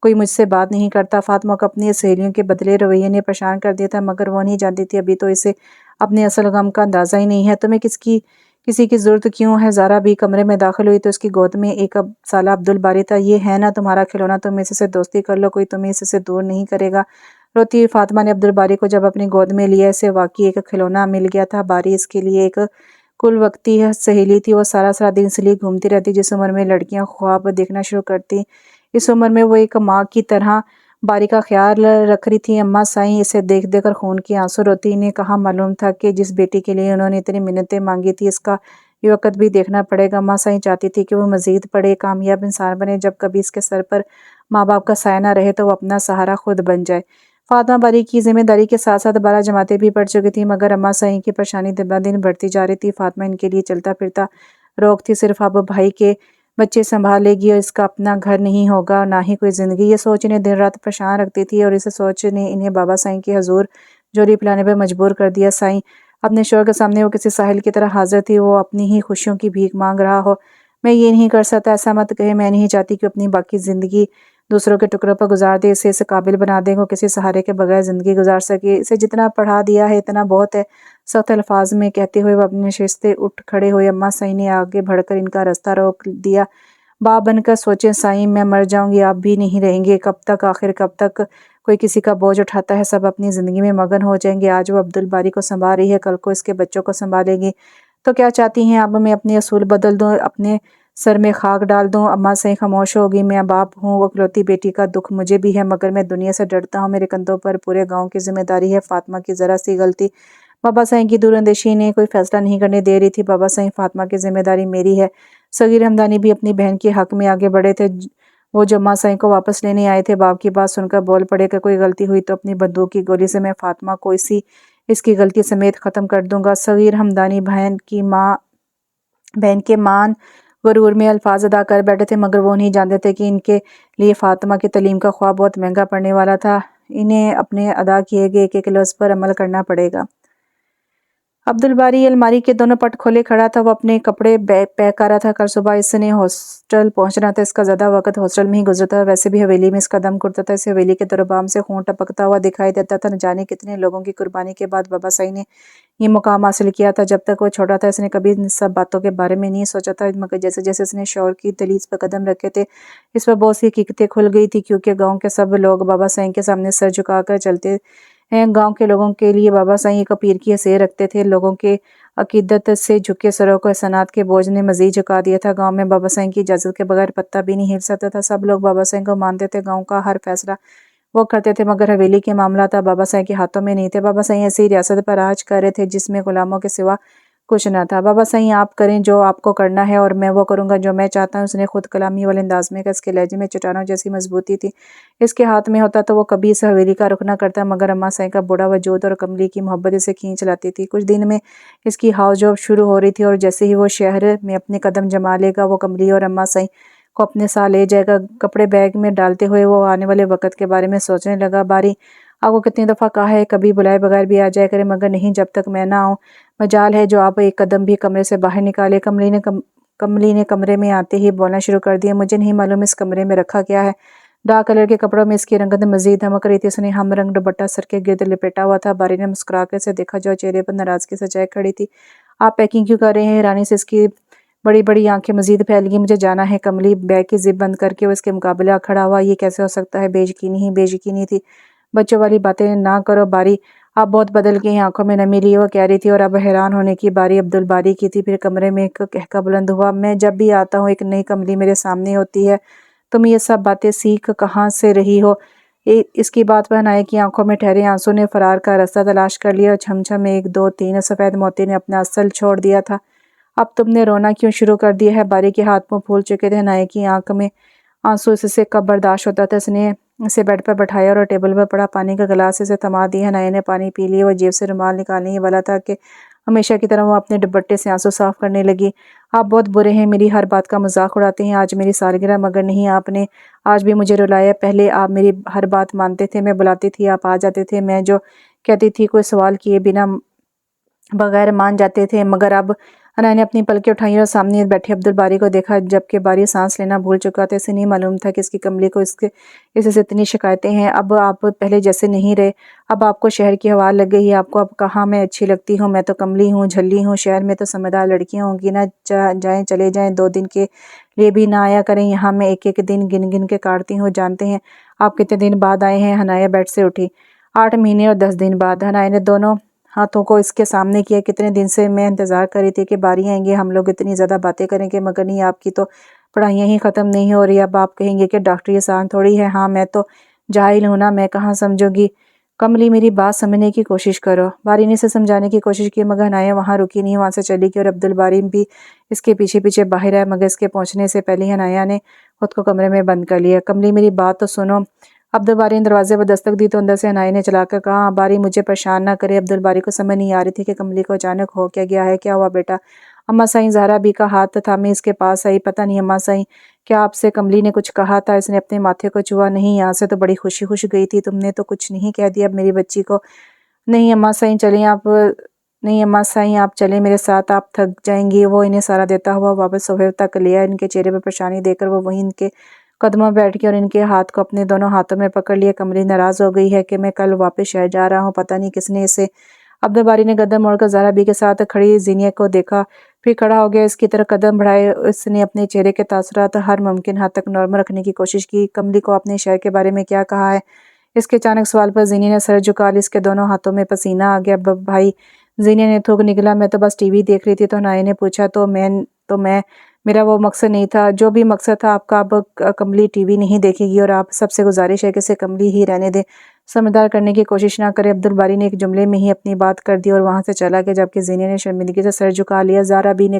A: کوئی مجھ سے بات نہیں کرتا۔ فاطمہ کو اپنی سہیلیوں کے بدلے رویے نے پریشان کر دیا تھا، مگر وہ نہیں جانتی تھی ابھی تو اسے اپنے اصل غم کا اندازہ ہی نہیں ہے۔ تمہیں کسی کی ضرورت کیوں ہے؟ زہرا بھی کمرے میں داخل ہوئی تو اس کی گود میں 1 سالہ عبدالباری تھا۔ یہ ہے نا تمہارا کھلونا، تم اس سے دوستی کر لو، کوئی تمہیں اس سے دور نہیں کرے گا۔ روتی ہوئی فاطمہ نے عبدالباری کو جب اپنی گود میں لیا، اسے واقعی ایک کھلونا مل گیا تھا۔ باری اس کے لیے ایک کل وقتی سہیلی تھی۔ وہ سارا دن اس لیے گھومتی رہتی جس عمر میں لڑکیاں خواب دیکھنا شروع کرتی۔ اس عمر میں وہ ایک ماں کی طرح باری کا خیال رکھ رہی تھی۔ اماں سائیں اسے دیکھ دیکھ کر خون کے آنسو روتی۔ انہیں کہاں معلوم تھا کہ جس بیٹی کے لیے انہوں نے اتنی منتیں مانگی تھی، اس کا یہ وقت بھی دیکھنا پڑے گا۔ اماں سائیں چاہتی تھی کہ وہ مزید پڑھے، کامیاب انسان بنے، جب کبھی اس کے سر پر ماں باپ کا سایہ نہ رہے تو وہ اپنا سہارا خود بن جائے۔ فاطمہ باری کی ذمہ داری کے ساتھ ساتھ 12 جماعتیں بھی پڑھ چکی تھی، مگر اماں سائیں کی پریشانی دن بہ دن بڑھتی جا رہی تھی۔ فاطمہ ان کے لیے چلتا پھرتا روگ تھی، صرف اب بھائی کے بچے سنبھال لے گی اور اس کا اپنا گھر نہیں ہوگا، نہ ہی کوئی زندگی۔ یہ سوچ انہیں دن رات پریشان رکھتی تھی، اور اس سوچ نے انہیں بابا سائیں کے حضور جوری پلانے پر مجبور کر دیا۔ سائیں اپنے شوہر کے سامنے وہ کسی ساحل کی طرح حاضر تھی، وہ اپنی ہی خوشیوں کی بھیک مانگ رہا ہو۔ میں یہ نہیں کر سکتا، ایسا مت کہے، میں نہیں چاہتی کہ اپنی باقی زندگی دوسروں کے ٹکڑوں پر گزار دے، اسے اس قابل بنا دے وہ کسی سہارے کے بغیر زندگی گزار سکے۔ اسے جتنا پڑھا دیا ہے اتنا بہت ہے، سخت الفاظ میں کہتے ہوئے وہ اپنی نشست سے اٹھ کھڑے ہوئے۔ اماں سائیں نے آگے بڑھ کر ان کا راستہ روک دیا۔ باپ بن کر سوچیں سائیں، میں مر جاؤں گی، آپ بھی نہیں رہیں گے، کب تک؟ آخر کب تک کوئی کسی کا بوجھ اٹھاتا ہے؟ سب اپنی زندگی میں مگن ہو جائیں گے۔ آج وہ عبدالباری کو سنبھال رہی ہے، کل کو اس کے بچوں کو سنبھالے گی۔ تو کیا چاہتی ہیں اب میں اپنے اصول بدل دوں، اپنے سر میں خاک ڈال دوں؟ اماں سائیں خاموش ہوگی۔ میں باپ ہوں، وہ اکلوتی بیٹی کا دکھ مجھے بھی ہے، مگر میں دنیا سے ڈرتا ہوں، میرے کندھوں پر پورے گاؤں کی ذمہ داری ہے۔ فاطمہ کی ذرا سی غلطی۔ بابا سائیں کی دور اندیشی انہیں کوئی فیصلہ نہیں کرنے دے رہی تھی۔ بابا سائیں، فاطمہ کی ذمہ داری میری ہے۔ صغیر ہمدانی بھی اپنی بہن کے حق میں آگے بڑھے تھے۔ وہ جو اماں سائیں کو واپس لینے آئے تھے، باپ کی بات سن کر بول پڑے کہ کوئی غلطی ہوئی تو اپنی بندوق کی گولی سے میں فاطمہ کو اس کی غلطی سمیت ختم کر دوں گا۔ صغیر ہمدانی بہن کے مان غرور میں الفاظ ادا کر بیٹھے تھے، مگر وہ نہیں جانتے تھے کہ ان کے لیے فاطمہ کی تعلیم کا خواب بہت مہنگا پڑنے والا تھا۔ انہیں اپنے ادا کیے گئے ایک لفظ پر عمل کرنا پڑے گا۔ عبدالباری الماری کے دونوں پٹ کھولے کھڑا تھا، وہ اپنے کپڑے پیک کر رہا تھا۔ کل صبح اس نے ہاسٹل پہنچنا تھا، اس کا زیادہ وقت ہاسٹل میں ہی گزرتا تھا۔ ویسے بھی حویلی میں اس کا دم گھٹتا تھا، اس حویلی کے دور بام سے خون ٹپکتا ہوا دکھائی دیتا تھا۔ نہ جانے کتنے لوگوں کی قربانی کے بعد بابا سائیں نے یہ مقام حاصل کیا تھا۔ جب تک وہ چھوٹا تھا اس نے کبھی ان سب باتوں کے بارے میں نہیں سوچا تھا، مگر جیسے جیسے اس نے شعور کی دہلیز پر قدم رکھے تھے، اس پر بہت سی حقیقتیں کھل گئی تھی، کیونکہ گاؤں کے سب لوگ بابا سائیں کے سامنے سر جھکا کر چلتے ہیں۔ گاؤں کے لوگوں کے لیے بابا سائیں ایک پیر کی حیثیت رکھتے تھے۔ لوگوں کے عقیدت سے جھکے سروں کو احسانات کے بوجھ نے مزید جھکا دیا تھا۔ گاؤں میں بابا سائیں کی اجازت کے بغیر پتہ بھی نہیں ہل سکتا تھا۔ سب لوگ بابا سائیں کو مانتے تھے، گاؤں کا ہر فیصلہ وہ کرتے تھے، مگر حویلی کے معاملات اب بابا سائیں کے ہاتھوں میں نہیں تھے۔ بابا سائیں ایسی ریاست پر راج کر رہے تھے جس میں غلاموں کے سوا کچھ نہ تھا۔ بابا سائیں آپ کریں جو آپ کو کرنا ہے اور میں وہ کروں گا جو میں چاہتا ہوں۔ اس نے خود کلامی والے انداز میں کہا۔ اس کے لہجے میں چٹانوں جیسی مضبوطی تھی۔ اس کے ہاتھ میں ہوتا تو وہ کبھی اس حویلی کا رخ نہ کرتا، مگر اماں سائیں کا بوڑھا وجود اور کملی کی محبت اسے کھینچ لاتی تھی۔ کچھ دن میں اس کی ہاؤس جاب شروع ہو رہی تھی اور جیسے ہی وہ شہر میں اپنے قدم جما لے گا وہ کملی اور اماں سائیں کو اپنے ساتھ لے جائے گا۔ کپڑے بیگ میں ڈالتے ہوئے وہ آنے والے وقت کے بارے میں سوچنے لگا۔ باری آپ کو کتنی دفعہ کہا ہے کبھی بلائے بغیر بھی آ جایا کرے، مگر نہیں، جب تک میں نہ آؤں مجال ہے جو آپ ایک قدم بھی کمرے سے باہر نکالے۔ کملی نے کمرے میں آتے ہی بولنا شروع کر دیا۔ مجھے نہیں معلوم اس کمرے میں رکھا کیا ہے۔ ڈارک کلر کے کپڑوں میں اس کی رنگت مزید دھمک رہی تھی۔ اس نے ہم رنگ دوپٹہ سر کے گرد لپیٹا ہوا تھا۔ باری نے مسکرا کر اسے دیکھا جو چہرے پر ناراضگی سجائے کھڑی تھی۔ آپ پیکنگ کیوں کر رہے ہیں؟ حیرانی سے اس کی بڑی بڑی آنکھیں مزید پھیل گئیں۔ مجھے جانا ہے۔ کملی بیگ کی زپ بند کر کے وہ اس کے مقابلے آ کھڑا ہوا۔ یہ کیسے ہو سکتا ہے؟ بے یقینی ہی بے یقینی تھی۔ بچوں والی باتیں نہ کرو باری، آپ بہت بدل گئے ہیں۔ آنکھوں میں نمی لیے وہ کہہ رہی تھی اور اب حیران ہونے کی باری عبدالباری کی تھی۔ پھر کمرے میں ایک قہقہ بلند ہوا۔ میں جب بھی آتا ہوں ایک نئی کملی میرے سامنے ہوتی ہے۔ تم یہ سب باتیں سیکھ کہاں سے رہی ہو؟ اس کی بات پر حنایا کی آنکھوں میں ٹھہرے آنسوں نے فرار کا راستہ تلاش کر لیا اور چھم چھم 1 2 3 سفید موتی نے اپنا اصل چھوڑ دیا تھا۔ اب تم نے رونا کیوں شروع کر دیا ہے؟ باری کے ہاتھ منہ پھول چکے تھے۔ حنایا کی آنکھ میں آنسو اس سے کب برداشت ہوتا تھا۔ اس نے اسے بیڈ پر بٹھایا اور ٹیبل پر پڑا پانی کا گلاس اسے تھما دیا۔ حنایا نے پانی پی لیا۔ وہ جیب سے رومال نکالنے ہی والا تھا کہ ہمیشہ کی طرح وہ اپنے دوپٹے سے آنسو صاف کرنے لگی۔ آپ بہت برے ہیں، میری ہر بات کا مذاق اڑاتے ہیں۔ آج میری سالگرہ، مگر نہیں، آپ نے آج بھی مجھے رلایا۔ پہلے آپ میری ہر بات مانتے تھے، میں بلاتی تھی آپ آ جاتے تھے، میں جو کہتی تھی کوئی سوال کیے بنا بغیر مان جاتے تھے، مگر اب حنایا نے اپنی پلکیں اٹھائیں اور سامنے بیٹھے عبدالباری کو دیکھا، جبکہ باری سانس لینا بھول چکا تھا۔ اسے نہیں معلوم تھا کہ اس کی کملی کو اس سے اتنی شکایتیں ہیں۔ اب آپ پہلے جیسے نہیں رہے، اب آپ کو شہر کی ہوا لگ گئی ہے۔ آپ کو اب کہاں میں اچھی لگتی ہوں؟ میں تو کملی ہوں، جھلی ہوں۔ شہر میں تو سمجھدار لڑکیاں ہوں گی نا، جائیں چلے جائیں، 2 دن کے لیے بھی نہ آیا کریں یہاں۔ میں ایک ایک دن گن گن کے کاٹتی ہوں۔ جانتے ہیں آپ کتنے دن بعد آئے ہیں؟ حنایا بیڈ سے اٹھی۔ 8 مہینے اور 10 دن بعد۔ حنایا نے دونوں ہاتھوں کو اس کے سامنے کیا۔ کتنے دن سے میں انتظار کر رہی تھی کہ باری آئیں گے، ہم لوگ اتنی زیادہ باتیں کریں گے، مگر نہیں، آپ کی تو پڑھائیاں ہی ختم نہیں ہو رہی۔ اب آپ کہیں گے کہ ڈاکٹری آسان تھوڑی ہے۔ ہاں میں تو جاہل ہوں نا، میں کہاں سمجھوں گی؟ کملی میری بات سمجھنے کی کوشش کرو۔ باری نے اسے سمجھانے کی کوشش کی، مگر حنایا وہاں رکی نہیں، وہاں سے چلی گئی اور عبدالباری بھی اس کے پیچھے پیچھے باہر آیا، مگر اس کے پہنچنے سے پہلے حنایا نے خود کو کمرے میں بند کر لیا۔ کملی میری بات تو سنو۔ عبدالباری نے دروازے پر دستک دی تو اندر سے حنایا نے چلا کر کہا، باری مجھے پریشان نہ کرے۔ عبدالباری کو سمجھ نہیں آ رہی تھی کہ کملی کو اچانک ہو کیا گیا ہے۔ کیا ہوا بیٹا؟ اماں سائیں زہرا بی کا ہاتھ تھامے اس کے پاس آئی۔ پتہ نہیں اماں سائیں، کیا آپ سے کملی نے کچھ کہا تھا؟ اس نے اپنے ماتھے کو چھوا۔ نہیں، یہاں سے تو بڑی خوشی خوش گئی تھی، تم نے تو کچھ نہیں کہہ دیا اب میری بچی کو؟ نہیں اماں سائیں چلیں آپ، نہیں اماں سائیں آپ چلیں میرے ساتھ، آپ تھک جائیں گی۔ وہ انہیں سہارا دیتا ہوا واپس صوفے تک لے آیا۔ ان کے چہرے پر پریشانی دیکھ کر وہ وہیں ان کے قدموں بیٹھ گئی اور ان کے ہاتھ کو اپنے دونوں ہاتھوں میں پکڑ لیا۔ کملی ناراض ہو گئی ہے کہ میں کل واپس شہر جا رہا ہوں، پتہ نہیں کس نے اسے۔ عبدالباری نے گردن موڑ کر زہرا بی کے ساتھ کھڑی زینیہ کو دیکھا، پھر کھڑا ہو گیا، اس کی طرف قدم بڑھائے۔ اس نے اپنے چہرے کے تاثرات ہر ممکن حد تک نارمل رکھنے کی کوشش کی۔ کملی کو آپ نے شہر کے بارے میں کیا کہا ہے؟ اس کے اچانک سوال پر زینیہ نے سر جھکا لیا۔ اس کے دونوں ہاتھوں میں پسینہ آ گیا۔ بھائی، زینیہ نے تھوک نکلا، میں تو بس ٹی وی دیکھ رہی تھی۔ تو حنایا نے پوچھا، تو میں میرا وہ مقصد نہیں تھا۔ جو بھی مقصد تھا آپ کا، اب کملی ٹی وی نہیں دیکھے گی اور آپ سب سے گزارش ہے کہ اسے کملی ہی رہنے دیں، سمجھدار کرنے کی کوشش نہ کریں۔ عبدالباری نے ایک جملے میں ہی اپنی بات کر دی اور وہاں سے چلا گیا، جبکہ زینیہ نے شرمندگی سے سر جھکا لیا۔ زہرا بی نے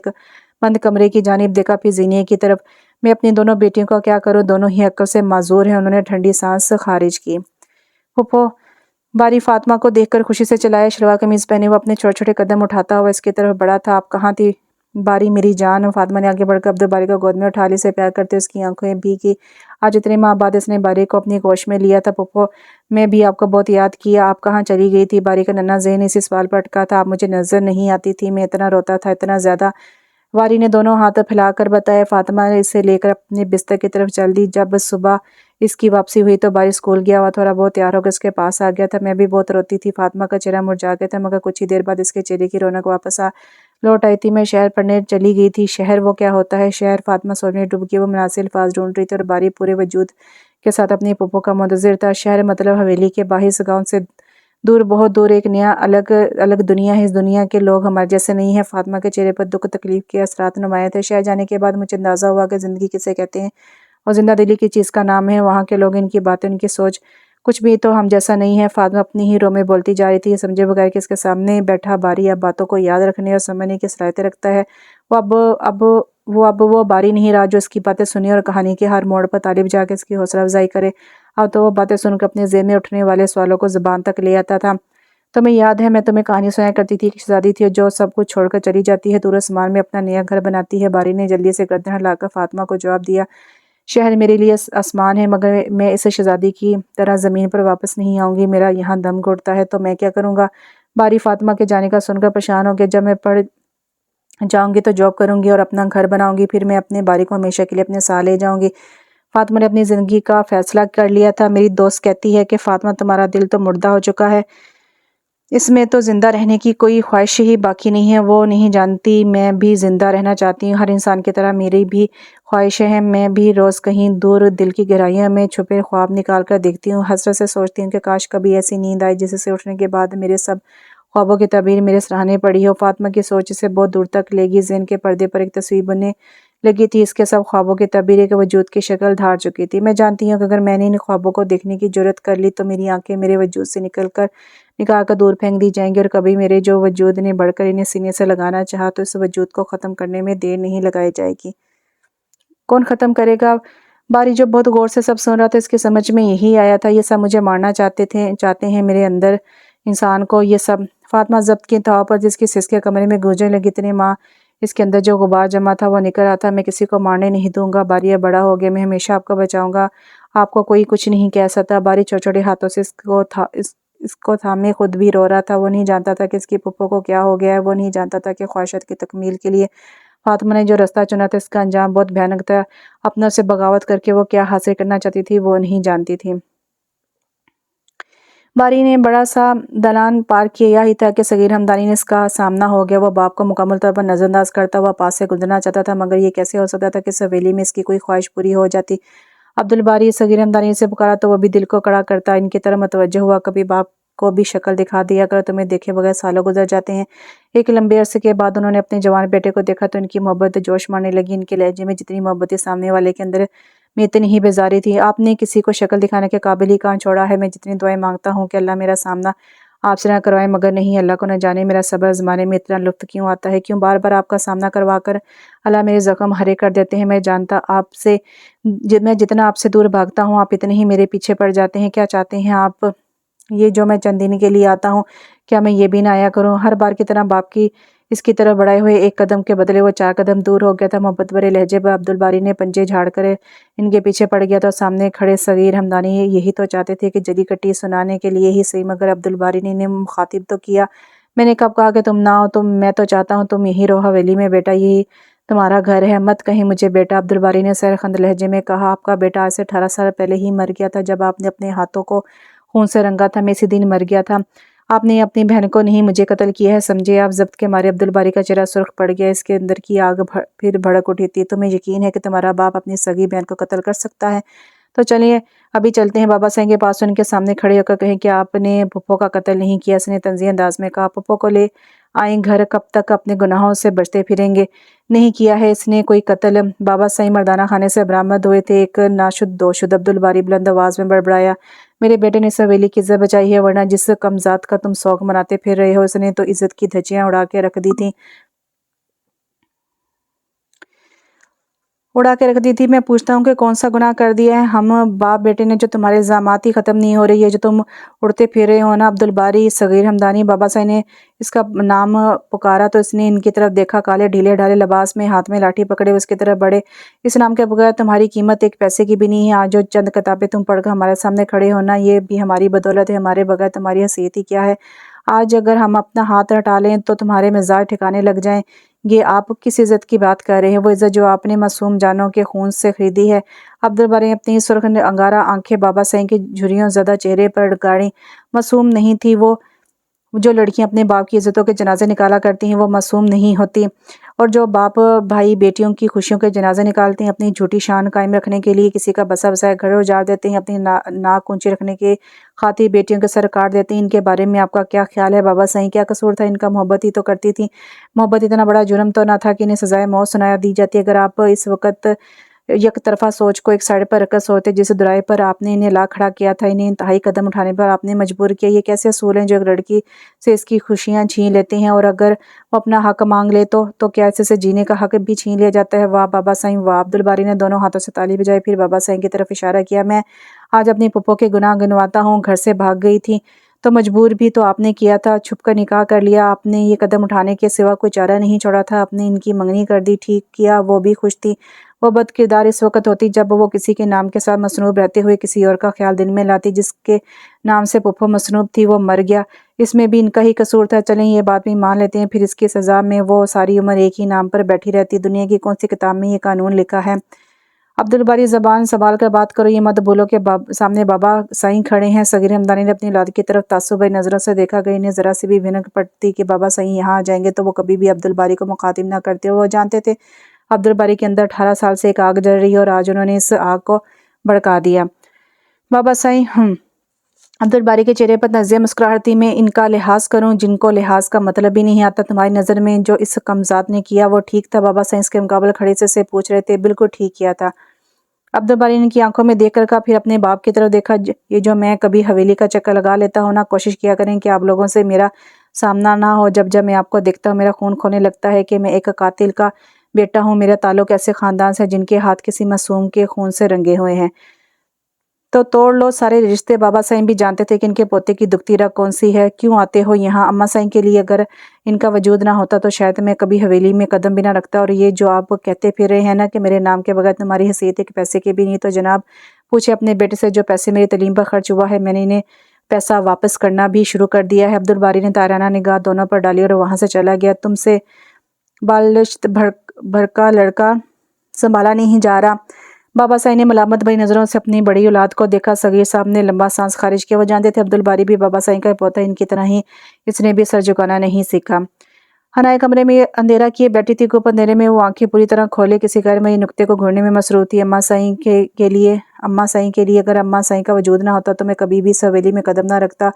A: بند کمرے کی جانب دیکھا، پھر زینیہ کی طرف۔ میں اپنی دونوں بیٹیوں کا کیا کروں؟ دونوں ہی عقل سے معذور ہیں۔ انہوں نے ٹھنڈی سانس خارج کی۔ پھوپھو، باری فاطمہ کو دیکھ کر خوشی سے چلایا۔ شلوار قمیض پہنے وہ اپنے چھوٹے چھوٹے قدم اٹھاتا ہوا اس کی طرف بڑھا تھا۔ آپ کہاں تھی باری میری جان؟ فاطمہ نے آگے بڑھ کر عبدالباری کو گود میں اٹھا لی، اسے پیار کرتے اس کی آنکھیں بھیگی۔ آج اتنے ماہ بعد اس نے باری کو اپنی گوش میں لیا تھا۔ پھوپھو، میں بھی آپ کو بہت یاد کیا، آپ کہاں چلی گئی تھی؟ باری کا ننھا ذہن اسی سوال پر اٹکا تھا۔ آپ مجھے نظر نہیں آتی تھی، میں اتنا روتا تھا، اتنا زیادہ۔ باری نے دونوں ہاتھ پھیلا کر بتایا۔ فاطمہ اسے لے کر اپنے بستر کی طرف چل دی۔ جب صبح اس کی واپسی ہوئی تو باری اسکول گیا ہوا تھوڑا بہت تیار ہو کر اس کے پاس آ گیا تھا۔ میں بھی بہت روتی تھی۔ فاطمہ کا چہرہ مرجھا گیا تھا، مگر کچھ ہی دیر بعد اس کے چہرے کی رونق واپس لوٹ آئی تھی۔ میں شہر پڑھنے چلی گئی تھی۔ شہر؟ وہ کیا ہوتا ہے شہر؟ فاطمہ سوچ میں ڈوب گئی۔ وہ مناسب الفاظ ڈھونڈ رہی تھی اور باری پورے وجود کے ساتھ اپنی پھوپھو کا منتظر تھا۔ شہر مطلب حویلی کے باحث گاؤں سے دور بہت دور ایک نیا الگ الگ دنیا ہے، اس دنیا کے لوگ ہمارے جیسے نہیں ہیں۔ فاطمہ کے چہرے پر دکھ تکلیف کے اثرات نمایاں تھے۔ شہر جانے کے بعد مجھے اندازہ ہوا کہ زندگی کسے کہتے ہیں اور زندہ دلی کی چیز کا نام ہے۔ وہاں کے لوگ، ان کی باتیں، ان کی سوچ کچھ بھی تو ہم جیسا نہیں ہے۔ فاطمہ اپنی ہی رو میں بولتی جا رہی تھی، یہ سمجھے بغیر کہ اس کے سامنے بیٹھا باری اب باتوں کو یاد رکھنے اور سمجھنے کی صلاحیتیں رکھتا ہے، وہ باری نہیں رہا جو اس کی باتیں سنی اور کہانی کے ہر موڑ پر طالب جا کے اس کی حوصلہ افزائی کرے۔ اب تو وہ باتیں سن کر اپنے ذہن میں اٹھنے والے سوالوں کو زبان تک لے آتا تھا۔ تمہیں یاد ہے میں تمہیں کہانی سنایا کرتی تھی، ایک شہزادی تھی جو سب کچھ چھوڑ کر چلی جاتی ہے، دور آسمان میں اپنا نیا گھر بناتی ہے۔ باری نے جلدی سے گردن ہلا کر فاطمہ کو جواب دیا، شہر میرے لیے آسمان ہے، مگر میں اس شہزادی کی طرح زمین پر واپس نہیں آؤں گی۔ میرا یہاں دم گھٹتا ہے تو میں کیا کروں گا؟ باری فاطمہ کے جانے کا سن کر پریشان ہو گیا۔ جب میں پڑھ جاؤں گی تو جاب کروں گی اور اپنا گھر بناؤں گی، پھر میں اپنے باری کو ہمیشہ کے لیے اپنے ساتھ لے جاؤں گی۔ فاطمہ نے اپنی زندگی کا فیصلہ کر لیا تھا۔ میری دوست کہتی ہے کہ فاطمہ تمہارا دل تو مردہ ہو چکا ہے، اس میں تو زندہ رہنے کی کوئی خواہش ہی باقی نہیں ہے۔ وہ نہیں جانتی میں بھی زندہ رہنا چاہتی ہوں، ہر انسان کی طرح میری بھی خواہشیں ہیں۔ میں بھی روز کہیں دور دل کی گہرائیوں میں چھپے خواب نکال کر دیکھتی ہوں، حسرت سے سوچتی ہوں کہ کاش کبھی ایسی نیند آئے جس سے اٹھنے کے بعد میرے سب خوابوں کی تعبیر میرے سراہنے پڑی ہو۔ فاطمہ کی سوچ اسے بہت دور تک لے گئی، ذہن کے پردے پر ایک تصویر بننے لگی تھی، اس کے سب خوابوں کی تعبیر ایک وجود کی شکل دھار چکی تھی۔ میں جانتی ہوں کہ اگر میں نے ان خوابوں کو دیکھنے کی جرات کر لی تو میری آنکھیں میرے وجود سے نکال کر دور پھینک دی جائیں گی، اور کبھی میرے جو وجود نے بڑھ کر انہیں سینے سے لگانا چاہا تو اس وجود کو ختم کرنے میں دیر نہیں لگائی جائے گی۔ کون ختم کرے گا؟ باری جو بہت غور سے سب سن رہا تھا، اس کی سمجھ میں یہی آیا تھا، یہ سب مجھے مارنا چاہتے ہیں میرے اندر انسان کو، یہ سب۔ فاطمہ ضبط کی انتہا پر جس کی سسکیاں کمرے میں گونجنے لگی، اتنے ماں اس کے اندر جو غبار جمع تھا وہ نکل رہا تھا۔ میں کسی کو مارنے نہیں دوں گا، باری اب بڑا ہو گیا، میں ہمیشہ آپ کو بچاؤں گا، آپ کو کوئی کچھ نہیں کہہ سکتا۔ باری چھوٹے چھوٹے ہاتھوں سے اس کو تھامے خود بھی رو رہا تھا۔ وہ نہیں جانتا تھا کہ اس کی پھپھو کو کیا ہو گیا ہے، وہ نہیں جانتا تھا کہ خواہشات کی تکمیل کے لیے فاطمہ نے جو راستہ چنا تھا اس کا انجام بہت بھیانک تھا۔ اپنوں سے بغاوت کر کے وہ کیا حاصل کرنا چاہتی تھی وہ نہیں جانتی تھی۔ باری نے بڑا سا دلان پار کیا ہی تھا کہ صغیر ہمدانی نے اس کا سامنا ہو گیا۔ وہ باپ کو مکمل طور پر نظر انداز کرتا ہوا پاس سے گزرنا چاہتا تھا، مگر یہ کیسے ہو سکتا تھا کہ اس حویلی میں اس کی کوئی خواہش پوری ہو جاتی۔ عبدالباری صغیر ہمدانی سے پکارا تو وہ بھی دل کو کڑا کرتا ان کی طرف متوجہ ہوا۔ کبھی باپ کو بھی شکل دکھا دیا کرو، تمہیں دیکھے بغیر سالوں گزر جاتے ہیں۔ ایک لمبے عرصے کے بعد انہوں نے اپنے جوان بیٹے کو دیکھا تو ان کی محبت جوش مارنے لگی۔ ان کے لہجے میں جتنی محبت سامنے والے کے اندر میں اتنی ہی بیزاری تھی۔ آپ نے کسی کو شکل دکھانے کے قابل ہی کہاں چھوڑا ہے؟ میں جتنی دعائیں مانگتا ہوں کہ اللہ میرا سامنا آپ سے نہ کروائے، مگر نہیں، اللہ کو نہ جانے میرا صبر آزمانے میں اتنا لطف کیوں آتا ہے، کیوں بار بار آپ کا سامنا کروا کر اللہ میرے زخم ہرے کر دیتے ہیں۔ میں جانتا میں جتنا آپ سے دور بھاگتا ہوں آپ اتنے ہی میرے پیچھے پڑ جاتے ہیں۔ کیا چاہتے ہیں آپ یہ جو میں چند دن کے لیے آتا ہوں، کیا میں یہ بھی نہ آیا کروں؟ ہر بار کی طرح باپ کی اس کی طرف بڑھائے ہوئے ایک قدم کے بدلے وہ 4 قدم دور ہو گیا تھا۔ محبت بھرے لہجے پر عبدالباری نے پنجے جھاڑ کر ان کے پیچھے پڑ گیا تھا، اور سامنے کھڑے صغیر ہمدانی یہی تو چاہتے تھے کہ جلی کٹی سنانے کے لیے ہی صحیح، مگر عبدالباری نے انہیں مخاطب تو کیا، میں نے کب کہا کہ تم نہ ہو؟ میں تو چاہتا ہوں تم یہی رہو حویلی میں، بیٹا یہی تمہارا گھر ہے، مت کہیں مجھے بیٹا۔ عبدالباری نے سحرخند لہجے میں کہا، آپ کا بیٹا آج سے 18 سال پہلے ہی مر گیا تھا، جب آپ نے اپنے ہاتھوں کو خون سے رنگا تھا، میں اسی دن مر گیا تھا۔ آپ نے اپنی بہن کو نہیں مجھے قتل کیا ہے، سمجھے آپ؟ ضبط کے مارے عبدالباری کا چہرہ سرخ پڑ گیا، اس کے اندر کی آگ پھر بھڑک اٹھی تھی۔ تمہیں یقین ہے کہ تمہارا باپ اپنی سگی بہن کو قتل کر سکتا ہے؟ تو چلیے ابھی چلتے ہیں بابا صاحب کے پاس، ان کے سامنے کھڑے ہو کر کہیں کہ آپ نے پھپھو کا قتل نہیں کیا۔ اس نے طنزیہ انداز میں کہا، پھپھو کو لے آئیں گھر، کب تک اپنے گناہوں سے بچتے پھریں گے؟ نہیں کیا ہے اس نے کوئی قتل۔ بابا صاحب مردانہ خانے سے برآمد ہوئے تھے، ایک ناشد دوشد عبدالباری بلند آواز میں بڑبڑایا، میرے بیٹے نے اس حویلی کی عزت بچائی ہے، ورنہ جس کم ذات کا تم سوگ مناتے پھر رہے ہو اس نے تو عزت کی دھجیاں اڑا کے رکھ دی تھی۔ میں پوچھتا ہوں کہ کون سا گناہ کر دیا ہے ہم باپ بیٹے نے جو تمہارے الزامات ہی ختم نہیں ہو رہی ہے، جو تم اڑتے پھر رہے ہو نا؟ عبدالباری صغیر ہمدانی بابا صاحب نے اس کا نام پکارا تو اس نے ان کی طرف دیکھا، کالے ڈھیلے ڈھالے لباس میں، ہاتھ میں لاٹھی پکڑے اس کی طرف بڑھے، اس نام کے بغیر تمہاری قیمت ایک پیسے کی بھی نہیں ہے۔ آج جو چند کتابیں تم پڑھ کر ہمارے سامنے کھڑے ہو نا، یہ بھی ہماری بدولت ہے، ہمارے بغیر تمہاری حیثیت ہی کیا ہے؟ آج اگر ہم اپنا ہاتھ ہٹا لیں تو تمہارے مزاج ٹھکانے لگ جائیں گے۔ آپ کس عزت کی بات کر رہے ہیں؟ وہ عزت جو آپ نے معصوم جانوں کے خون سے خریدی ہے۔ عبدالباری نے اپنی سرخ انگارہ آنکھیں بابا صاحب کی جھریوں زدہ چہرے پر گاڑیں۔ معصوم نہیں تھی وہ جو لڑکیاں اپنے باپ کی عزتوں کے جنازے نکالا کرتی ہیں وہ معصوم نہیں ہوتی، اور جو باپ بھائی بیٹیوں کی خوشیوں کے جنازے نکالتے ہیں اپنی جھوٹی شان قائم رکھنے کے لیے، کسی کا بسا بسایا گھر اجاڑ دیتے ہیں، اپنی ناک اونچی رکھنے کے خاطر بیٹیوں کے سر کاٹ دیتے ہیں، ان کے بارے میں آپ کا کیا خیال ہے؟ بابا صحیح کیا قصور تھا ان کا؟ محبت ہی تو کرتی تھی۔ محبت اتنا بڑا جرم تو نہ تھا کہ انہیں سزائے موت سنا دی جاتی۔ اگر آپ اس وقت یک طرفہ سوچ کو ایک سائڈ پر رکھ کر سوچتے جس درائی پر آپ نے انہیں لا کھڑا کیا تھا، انہیں انتہائی قدم اٹھانے پر آپ نے مجبور کیا، یہ کیسے اصول ہیں جو ایک لڑکی سے اس کی خوشیاں چھین لیتے ہیں، اور اگر وہ اپنا حق مانگ لے تو کیا اسے جینے کا حق بھی چھین لیا جاتا ہے؟ واہ بابا صاحب واہ! عبدالباری نے دونوں ہاتھوں سے تالی بجائی، پھر بابا صاحب کی طرف اشارہ کیا۔ میں آج اپنی پھپھو کے گناہ گنواتا ہوں، گھر سے بھاگ گئی تھی تو مجبور بھی تو آپ نے کیا تھا، چھپ کر نکاح کر لیا، آپ نے یہ قدم اٹھانے کے سوا کوئی چارہ نہیں چھوڑا تھا، آپ نے ان کی منگنی کر دی، ٹھیک کیا، وہ بھی خوش تھی۔ وہ بد کردار اس وقت ہوتی جب وہ کسی کے نام کے ساتھ مصروف رہتے ہوئے کسی اور کا خیال دل میں لاتی، جس کے نام سے پھپھو مصروف تھی وہ مر گیا، اس میں بھی ان کا ہی قصور تھا۔ چلیں یہ بات بھی مان لیتے ہیں، پھر اس کی سزا میں وہ ساری عمر ایک ہی نام پر بیٹھی رہتی۔ دنیا کی کون سی کتاب میں یہ قانون لکھا ہے؟ عبدالباری زبان سنبھال کر بات کرو، یہ مت بولو کہ سامنے بابا صاحب کھڑے ہیں۔ صغیر حمدانی نے اپنی اولاد کی طرف تعصب بھری نظروں سے دیکھا، اگر انہیں ذرا سی بھی بھنک پڑتی کہ بابا صاحب یہاں آ جائیں گے تو وہ کبھی بھی عبدالباری کو مخاطب نہ کرتے، اور وہ جانتے تھے عبدالباری کے اندر 18 سال سے ایک آگ جل رہی ہے، اور آج انہوں نے اس آگ کو بھڑکا دیا۔ بابا صاحب عبدالباری کے چہرے پر نظر مسکراہٹ تھی۔ میں ان کا لحاظ کروں جن کو لحاظ کا مطلب ہی نہیں آتا؟ تمہاری نظر میں جو اس کمزاد نے کیا وہ ٹھیک تھا؟ بابا صاحب اس کے مقابل کھڑے سے پوچھ رہے تھے۔ بالکل ٹھیک کیا تھا، عبدالباری نے ان کی آنکھوں میں دیکھ کر کہا، پھر اپنے باپ کی طرف دیکھا۔ یہ جو میں کبھی حویلی کا چکر لگا لیتا ہوں نا، کوشش کیا کریں کہ آپ لوگوں سے میرا سامنا نہ ہو۔ جب میں آپ کو دیکھتا ہوں میرا خون کھولنے لگتا ہے کہ میں ایک قاتل کا بیٹا ہوں۔ میرا تعلق ایسے خاندان سے جن کے ہاتھ کسی معصوم کے خون سے رنگے ہوئے ہیں، تو توڑ لو سارے رشتے۔ بابا صاحب بھی جانتے تھے کہ ان کے پوتے کی دکھتی رگ کون سی ہے۔ کیوں آتے ہو یہاں؟ اماں صاحب کے لیے اگر ان کا وجود نہ ہوتا تو شاید میں کبھی حویلی میں قدم بھی نہ رکھتا، اور یہ جو آپ کہتے پھر رہے ہیں نا کہ میرے نام کے بغیر تمہاری حیثیت ایک پیسے کی بھی نہیں، تو جناب پوچھے اپنے بیٹے سے جو پیسے میری تعلیم پر خرچ ہوا ہے، میں نے انہیں پیسہ واپس کرنا بھی شروع کر دیا ہے۔ عبدالباری نے طائرانہ نگاہ دونوں پر ڈالی اور وہاں سے چلا گیا۔ تم سے بالشت بھڑکا لڑکا سنبھالا نہیں جا رہا۔ بابا صاحب نے ملامت بھری نظروں سے اپنی بڑی اولاد کو دیکھا۔ صغیر صاحب نے لمبا سانس خارج کیا، وہ جانتے تھے عبدالباری بھی بابا صاحب کا پوتا، ان کی طرح ہی اس نے بھی سر جھکانا نہیں سیکھا۔ حنائے کمرے میں اندھیرا کیے بیٹھی تھی، گپ اندھیرے میں وہ آنکھیں پوری طرح کھولے کسی غیر مرئی نکتے کو گھورنے میں مصروف تھی۔ اماں صاحب کے لیے اگر اماں صاحب کا وجود نہ ہوتا تو میں کبھی بھی اس حویلی میں قدم نہ رکھتا۔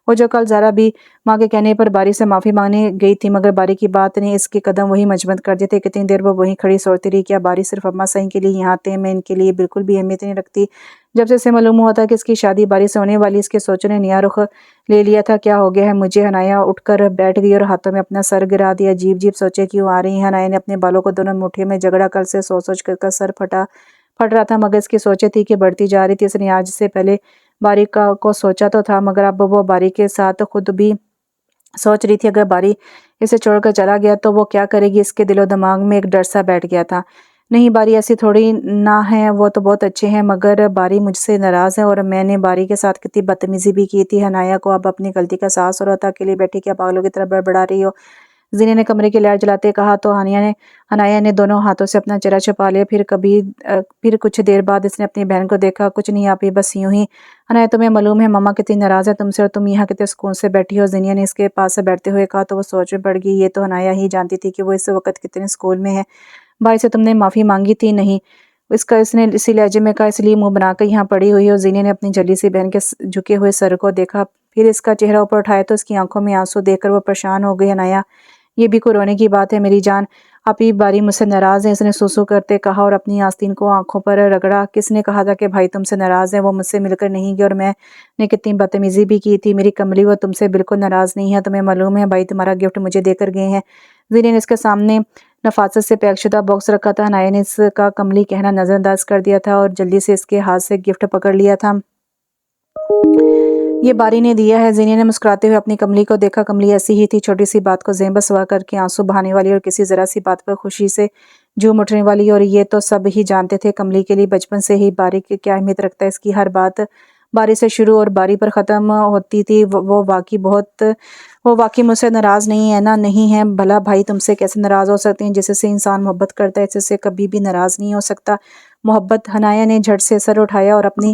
A: وہ جو کل زہرا بھی ماں کے کہنے پر باری سے معافی مانگنے گئی تھی، مگر باری کی بات نے اس کے قدم وہی مجمد کر دیے تھے۔ کتنی دیر وہ وہیں کھڑی سوچتی رہی، کیا باری صرف اماں صاحب کے لیے یہاں آتے ہیں؟ میں ان کے لیے بالکل بھی اہمیت نہیں رکھتی۔ جب سے اسے معلوم ہوا تھا کہ اس کی شادی باری سے ہونے والی، اس کے سوچوں نے نیا رخ لے لیا تھا۔ کیا ہو گیا ہے مجھے؟ حنایا اٹھ کر بیٹھ گئی اور ہاتھوں میں اپنا سر گرا دیا۔ عجیب سوچیں کیوں آ رہی ہیں؟ حنایا نے اپنے بالوں کو دونوں مٹھیوں میں جگڑا۔ کل سے سوچ کر سر پھٹ رہا تھا، مگر اس کی سوچیں تھی کہ بڑھتی جا رہی تھی۔ اس نے آج سے پہلے باری کو سوچا تو تھا، مگر اب وہ باری کے ساتھ خود بھی سوچ رہی تھی اگر باری اسے چھوڑ کر چلا گیا تو وہ کیا کرے گی؟ اس کے دل و دماغ میں ایک ڈر سا بیٹھ گیا تھا۔ نہیں، باری ایسی تھوڑی نہ ہیں، وہ تو بہت اچھے ہیں، مگر باری مجھ سے ناراض ہے، اور میں نے باری کے ساتھ کتنی بدتمیزی بھی کی تھی۔ حنایا کو اب اپنی غلطی کا احساس ہو رہا تھا۔ اکیلی بیٹھی کیا پاگلوں کی طرح بڑبڑا رہی ہو؟ زینہ نے کمرے کی لائٹ جلاتے کہا تو حنایا نے دونوں ہاتھوں سے اپنا چہرہ چھپا لیا۔ پھر کچھ دیر بعد اس نے اپنی بہن کو دیکھا۔ کچھ نہیں آپی، بس یوں ہی۔ حنایا تمہیں معلوم ہے ماما کتنی ناراض ہے تم سے، اور تم یہاں کتنے سکون سے بیٹھی ہو؟ زینہ نے اس کے پاس سے بیٹھتے ہوئے کہا تو وہ سوچ میں پڑ گئی۔ یہ تو حنایا ہی جانتی تھی کہ وہ اس وقت کتنے سکون میں ہے۔ بھائی سے تم نے معافی مانگی تھی؟ نہیں، اس نے اسی لہجے میں کہا، اس لیے منہ بنا کر یہاں پڑی ہوئی ہو؟ زینہ نے اپنی جلی سی بہن کے جھکے ہوئے سر کو دیکھا، پھر اس کا چہرہ اوپر اٹھایا تو اس کی آنکھوں میں آنسو دیکھ کر وہ پریشان ہو گئی۔ حنایا یہ بھی کوئی رونے کی بات ہے میری جان؟ آپی باری مجھ سے ناراض ہے، اس نے سوسو کرتے کہا اور اپنی آستین کو آنکھوں پر رگڑا۔ کس نے کہا تھا کہ بھائی تم سے ناراض ہے؟ وہ مجھ سے مل کر نہیں گیا، اور میں نے کتنی بدتمیزی بھی کی تھی۔ میری کملی وہ تم سے بالکل ناراض نہیں ہے، تمہیں معلوم ہے بھائی تمہارا گفٹ مجھے دے کر گئے ہیں۔ زینہ نے اس کے سامنے نفاست سے پیک شدہ باکس رکھا تھا۔ حنایا نے اس کا کملی کہنا نظر انداز کر دیا تھا اور جلدی سے اس کے ہاتھ سے گفٹ پکڑ لیا تھا۔ یہ باری نے دیا ہے۔ زینہ نے مسکراتے ہوئے اپنی کملی کو دیکھا۔ کملی ایسی ہی تھی، چھوٹی سی بات کو ذہن پر سوار کر کے آنسو بہانے والی، اور کسی ذرا سی بات پر خوشی سے جھوم اٹھنے والی، اور یہ تو سب ہی جانتے تھے کملی کے لیے بچپن سے ہی باری کی کیا اہمیت رکھتا ہے۔ اس کی ہر بات باری سے شروع اور باری پر ختم ہوتی تھی۔ وہ واقعی مجھ سے ناراض نہیں ہے نا؟ نہیں ہے۔ بھلا بھائی تم سے کیسے ناراض ہو سکتے ہیں؟ جس سے انسان محبت کرتا ہے اس سے کبھی بھی ناراض نہیں ہو سکتا۔ محبت؟ حنایا نے جھٹ سے سر اٹھایا اور اپنی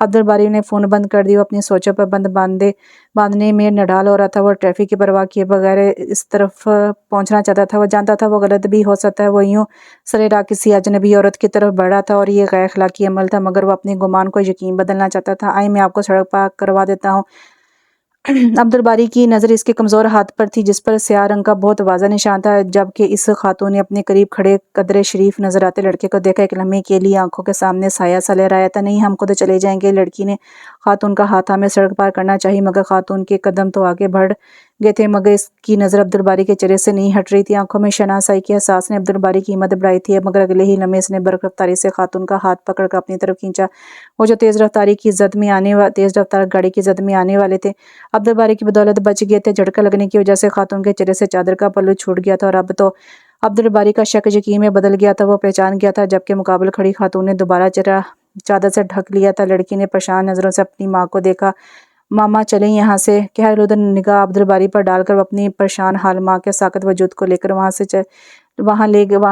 A: عبدالباری نے فون بند کر دی۔ وہ اپنی سوچوں پر باندھنے میں نڈال ہو رہا تھا۔ وہ ٹریفک کی پرواہ کیے بغیر اس طرف پہنچنا چاہتا تھا۔ وہ جانتا تھا وہ غلط بھی ہو سکتا ہے۔ وہ یوں سرے راہ کسی اجنبی عورت کی طرف بڑھ رہا تھا اور یہ غیر اخلاقی عمل تھا، مگر وہ اپنے گمان کو یقین بدلنا چاہتا تھا۔ آئیں میں آپ کو سڑک پار کروا دیتا ہوں۔ عبدالباری کی نظر اس کے کمزور ہاتھ پر تھی جس پر سیاہ رنگ کا بہت واضح نشان تھا۔ جبکہ اس خاتون نے اپنے قریب کھڑے قدرے شریف نظر آتے لڑکے کو دیکھا۔ ایک لمحے کے لیے آنکھوں کے سامنے سایہ سا لہرایا تھا۔ نہیں، ہم خود چلے جائیں گے۔ لڑکی نے خاتون کا ہاتھ تھامے سڑک پار کرنا چاہی، مگر خاتون کے قدم تو آگے بڑھ گئے تھے، مگر اس کی نظر عبدالباری کے چہرے سے نہیں ہٹ رہی تھی۔ آنکھوں میں شناسائی کے احساس نے عبدالباری کی ہمت بڑھائی تھی، مگر اگلے ہی لمحے اس نے برق رفتاری سے خاتون کا ہاتھ پکڑ کر اپنی طرف کھینچا۔ وہ جو تیز رفتار گاڑی کی زد میں آنے والے تھے، عبدالباری کی بدولت بچ گئے تھے۔ جھٹکا لگنے کی وجہ سے خاتون کے چہرے سے چادر کا پلو چھوٹ گیا تھا اور اب تو عبدالباری کا شک یقین میں بدل گیا تھا۔ وہ پہچان گیا تھا جبکہ مقابل کھڑی خاتون نے دوبارہ چہرہ چادر سے ڈھک لیا تھا۔ لڑکی نے پریشان نظروں سے اپنی ماں کو دیکھا۔ ماما چلیں یہاں سے، کہہ ادھر نگاہ عبدالباری پر ڈال کر وہ اپنی پریشان حال ماں کے ساکت وجود کو لے کر وہاں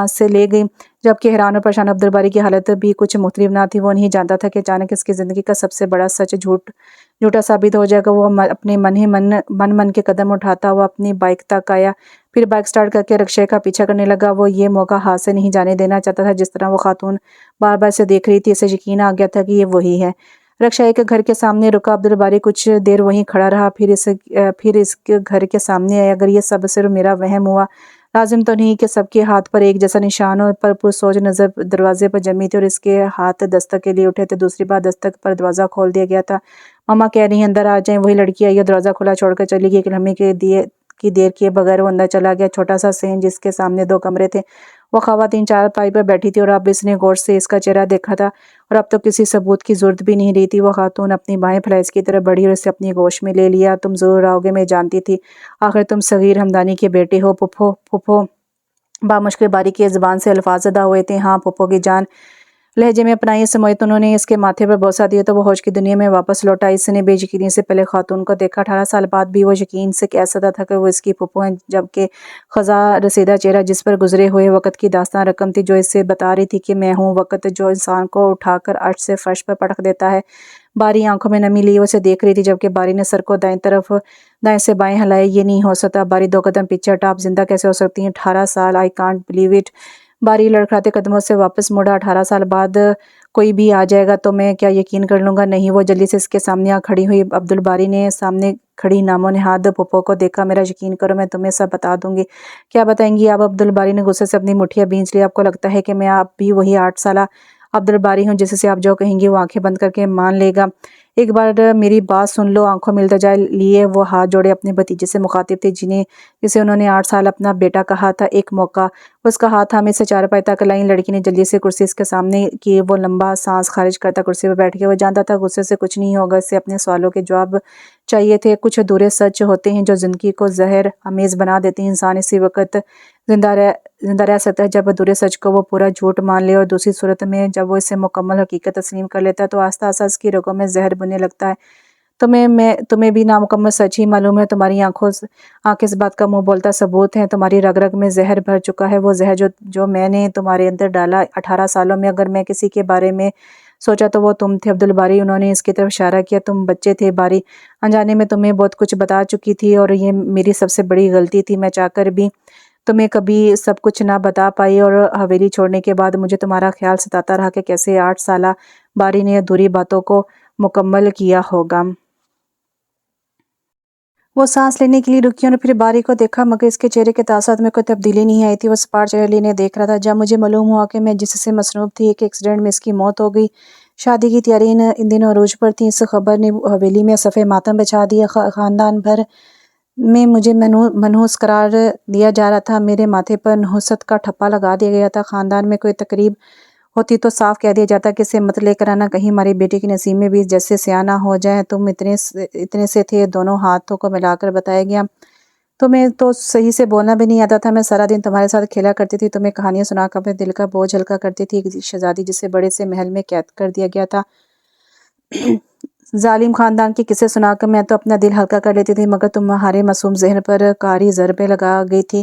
A: سے لے گئی، جبکہ حیران اور پریشان عبدالباری کی حالت بھی کچھ مختلف نہ تھی۔ وہ نہیں جانتا تھا کہ اچانک اس کی زندگی کا سب سے بڑا سچ جھوٹا ثابت ہو جائے گا۔ وہ اپنے من کے قدم اٹھاتا ہوا اپنی بائک تک آیا، پھر بائک سٹارٹ کر کے رکشے کا پیچھا کرنے لگا۔ وہ یہ موقع ہاتھ سے نہیں جانے دینا چاہتا تھا۔ جس طرح وہ خاتون بار بار اسے دیکھ رہی تھی، اسے یقین آ گیا تھا کہ یہ وہی ہے۔ رکشہ ایک گھر کے سامنے رکا۔ عبدالباری کچھ دیر وہیں کھڑا رہا، پھر اس کے گھر کے سامنے آیا۔ اگر یہ سب صرف میرا وہم ہوا، لازم تو نہیں کہ سب کے ہاتھ پر ایک جیسا نشان ہو۔ پر پرسوچ نظر دروازے پر جمی تھی اور اس کے ہاتھ دستک کے لیے اٹھے تھے۔ دوسری بار دستک پر دروازہ کھول دیا گیا تھا۔ ماما کہہ رہی ہیں اندر آ جائیں۔ وہی لڑکی آئی اور دروازہ کھلا چھوڑ کر چلی گئی۔ ایک لمحے کی دیر کیے بغیر وہ اندر چلا گیا۔ چھوٹا سا صحن جس کے سامنے 2 کمرے تھے، وہ خواتین چارپائی پر بیٹھی تھی اور اب اس نے غور سے اس کا چہرہ دیکھا تھا اور اب تو کسی ثبوت کی ضرورت بھی نہیں رہی تھی۔ وہ خاتون اپنی بائیں پھیلائے اس کی طرف بڑھی اور اسے اپنی گوش میں لے لیا۔ تم ضرور آؤ گے، میں جانتی تھی، آخر تم صغیر ہمدانی کے بیٹے ہو۔ پھوپھو بامشکل باری کی زبان سے الفاظ ادا ہوئے تھے۔ ہاں پھوپھو کی جان لہجے میں اپنائی سموئے تو انہوں نے اس کے ماتھے پر بوسہ دیا تو وہ ہوش کی دنیا میں واپس لوٹا۔ اس نے بے یقینی سے پہلے خاتون کو دیکھا۔ 18 سال بعد بھی وہ یقین سے کہہ سکتا تھا کہ وہ اس کی پھوپھو ہیں، جبکہ خزاں رسیدہ چہرہ جس پر گزرے ہوئے وقت کی داستان رقم تھی جو اسے بتا رہی تھی کہ میں ہوں وقت جو انسان کو اٹھا کر عرش سے فرش پر پٹک دیتا ہے۔ باری آنکھوں میں نمی لیے اسے دیکھ رہی تھی، جبکہ باری نے سر کو دائیں سے بائیں ہلائے۔ یہ نہیں ہو سکتا۔ باری 2 قدم پیچھے ہٹا۔ آپ زندہ کیسے ہو سکتی ہیں؟ 18 سال، آئی کانٹ بلیو اٹ۔ باری لڑکھڑاتے قدموں سے واپس مڑا۔ 18 سال بعد کوئی بھی آ جائے گا تو میں کیا یقین کر لوں گا؟ نہیں۔ وہ جلدی سے اس کے سامنے آ کھڑی ہوئی۔ عبدالباری نے سامنے کھڑی نام و نہاد پھوپھو کو دیکھا۔ میرا یقین کرو، میں تمہیں سب بتا دوں گی۔ کیا بتائیں گی آپ؟ عبدالباری نے غصے سے اپنی مٹھیاں بھینچ لی۔ آپ کو لگتا ہے کہ میں اب بھی وہی 8 سالہ عبدالباری ہوں جس سے آپ جو کہیں گی وہ آنکھیں بند کر کے مان لے گا؟ ایک بار میری بات سن لو۔ آنکھوں میں التجا لیے وہ ہاتھ جوڑے اپنے بھتیجے سے مخاطب تھے جسے انہوں نے 8 سال اپنا بیٹا کہا تھا۔ ایک موقع وہ اس کا ہاتھ تھامے اسے چارپائی تک لائیں۔ لڑکی نے جلدی سے کرسی اس کے سامنے کی۔ وہ لمبا سانس خارج کرتا کرسی پر بیٹھ گیا۔ وہ جانتا تھا غصے سے کچھ نہیں ہوگا، اسے اپنے سوالوں کے جواب چاہیے تھے۔ کچھ ادھورے سچ ہوتے ہیں جو زندگی کو زہر آمیز بنا دیتے ہیں۔ انسان اسی وقت زندہ رہ سکتا ہے جب ادھورے سچ کو وہ پورا جھوٹ مان لے، اور دوسری صورت میں جب وہ اسے مکمل حقیقت تسلیم کر لیتا ہے تو آہستہ آہستہ اس کی رگوں میں زہر بننے لگتا ہے۔ تمہیں بھی نامکمل سچ ہی معلوم ہے۔ تمہاری آنکھیں اس بات کا منہ بولتا ثبوت ہیں۔ تمہاری رگ رگ میں زہر بھر چکا ہے، وہ زہر جو میں نے تمہارے اندر ڈالا 18 سالوں میں۔ اگر میں کسی کے بارے میں سوچا تو وہ تم تھے عبدالباری۔ انہوں نے اس کی طرف اشارہ کیا۔ تم بچے تھے باری، انجانے میں تمہیں بہت کچھ بتا چکی تھی اور یہ میری سب سے بڑی غلطی تھی۔ میں چاہ کر بھی تمہیں کبھی سب کچھ نہ بتا پائی، اور حویلی چھوڑنے کے بعد مجھے تمہارا خیال ستاتا رہا کہ کیسے 8 سالہ باری نے ادھوری باتوں کو مکمل کیا ہوگا۔ وہ سانس لینے کے لیے رکی اور پھر باری کو دیکھا، مگر اس کے چہرے کے تاثرات میں کوئی تبدیلی نہیں آئی تھی۔ وہ سپاٹ چہرہ لینے دیکھ رہا تھا۔ جب مجھے معلوم ہوا کہ میں جس سے مصروف تھی ایک ایکسیڈنٹ میں اس کی موت ہو گئی۔ شادی کی تیاریاں ان دنوں عروج پر تھیں۔ اس خبر نے حویلی میں صف ماتم بچھا دیا۔ خاندان بھر میں مجھے منحوس قرار دیا جا رہا تھا۔ میرے ماتھے پر نحوست کا ٹھپا لگا دیا گیا تھا۔ خاندان میں کوئی تقریب ہوتی تو صاف کہہ دیا جاتا کہ اسے مت لے کر آنا، کہیں ہماری بیٹی کے نصیب میں بھی جیسے سیاہ نہ ہو جائے۔ تم اتنے سے تھے، دونوں ہاتھوں کو ملا کر بتایا گیا۔ تمہیں تو صحیح سے بولنا بھی نہیں آتا تھا۔ میں سارا دن تمہارے ساتھ کھیلا کرتی تھی، تمہیں کہانیاں سنا کر اپنے دل کا بوجھ ہلکا کرتی تھی۔ ایک شہزادی جسے بڑے سے محل میں قید کر دیا گیا تھا، ظالم خاندان کے قصے سنا کر میں تو اپنا دل ہلکا کر لیتی تھی، مگر تمہارے معصوم ذہن پر کاری ضربیں لگا گئی تھی۔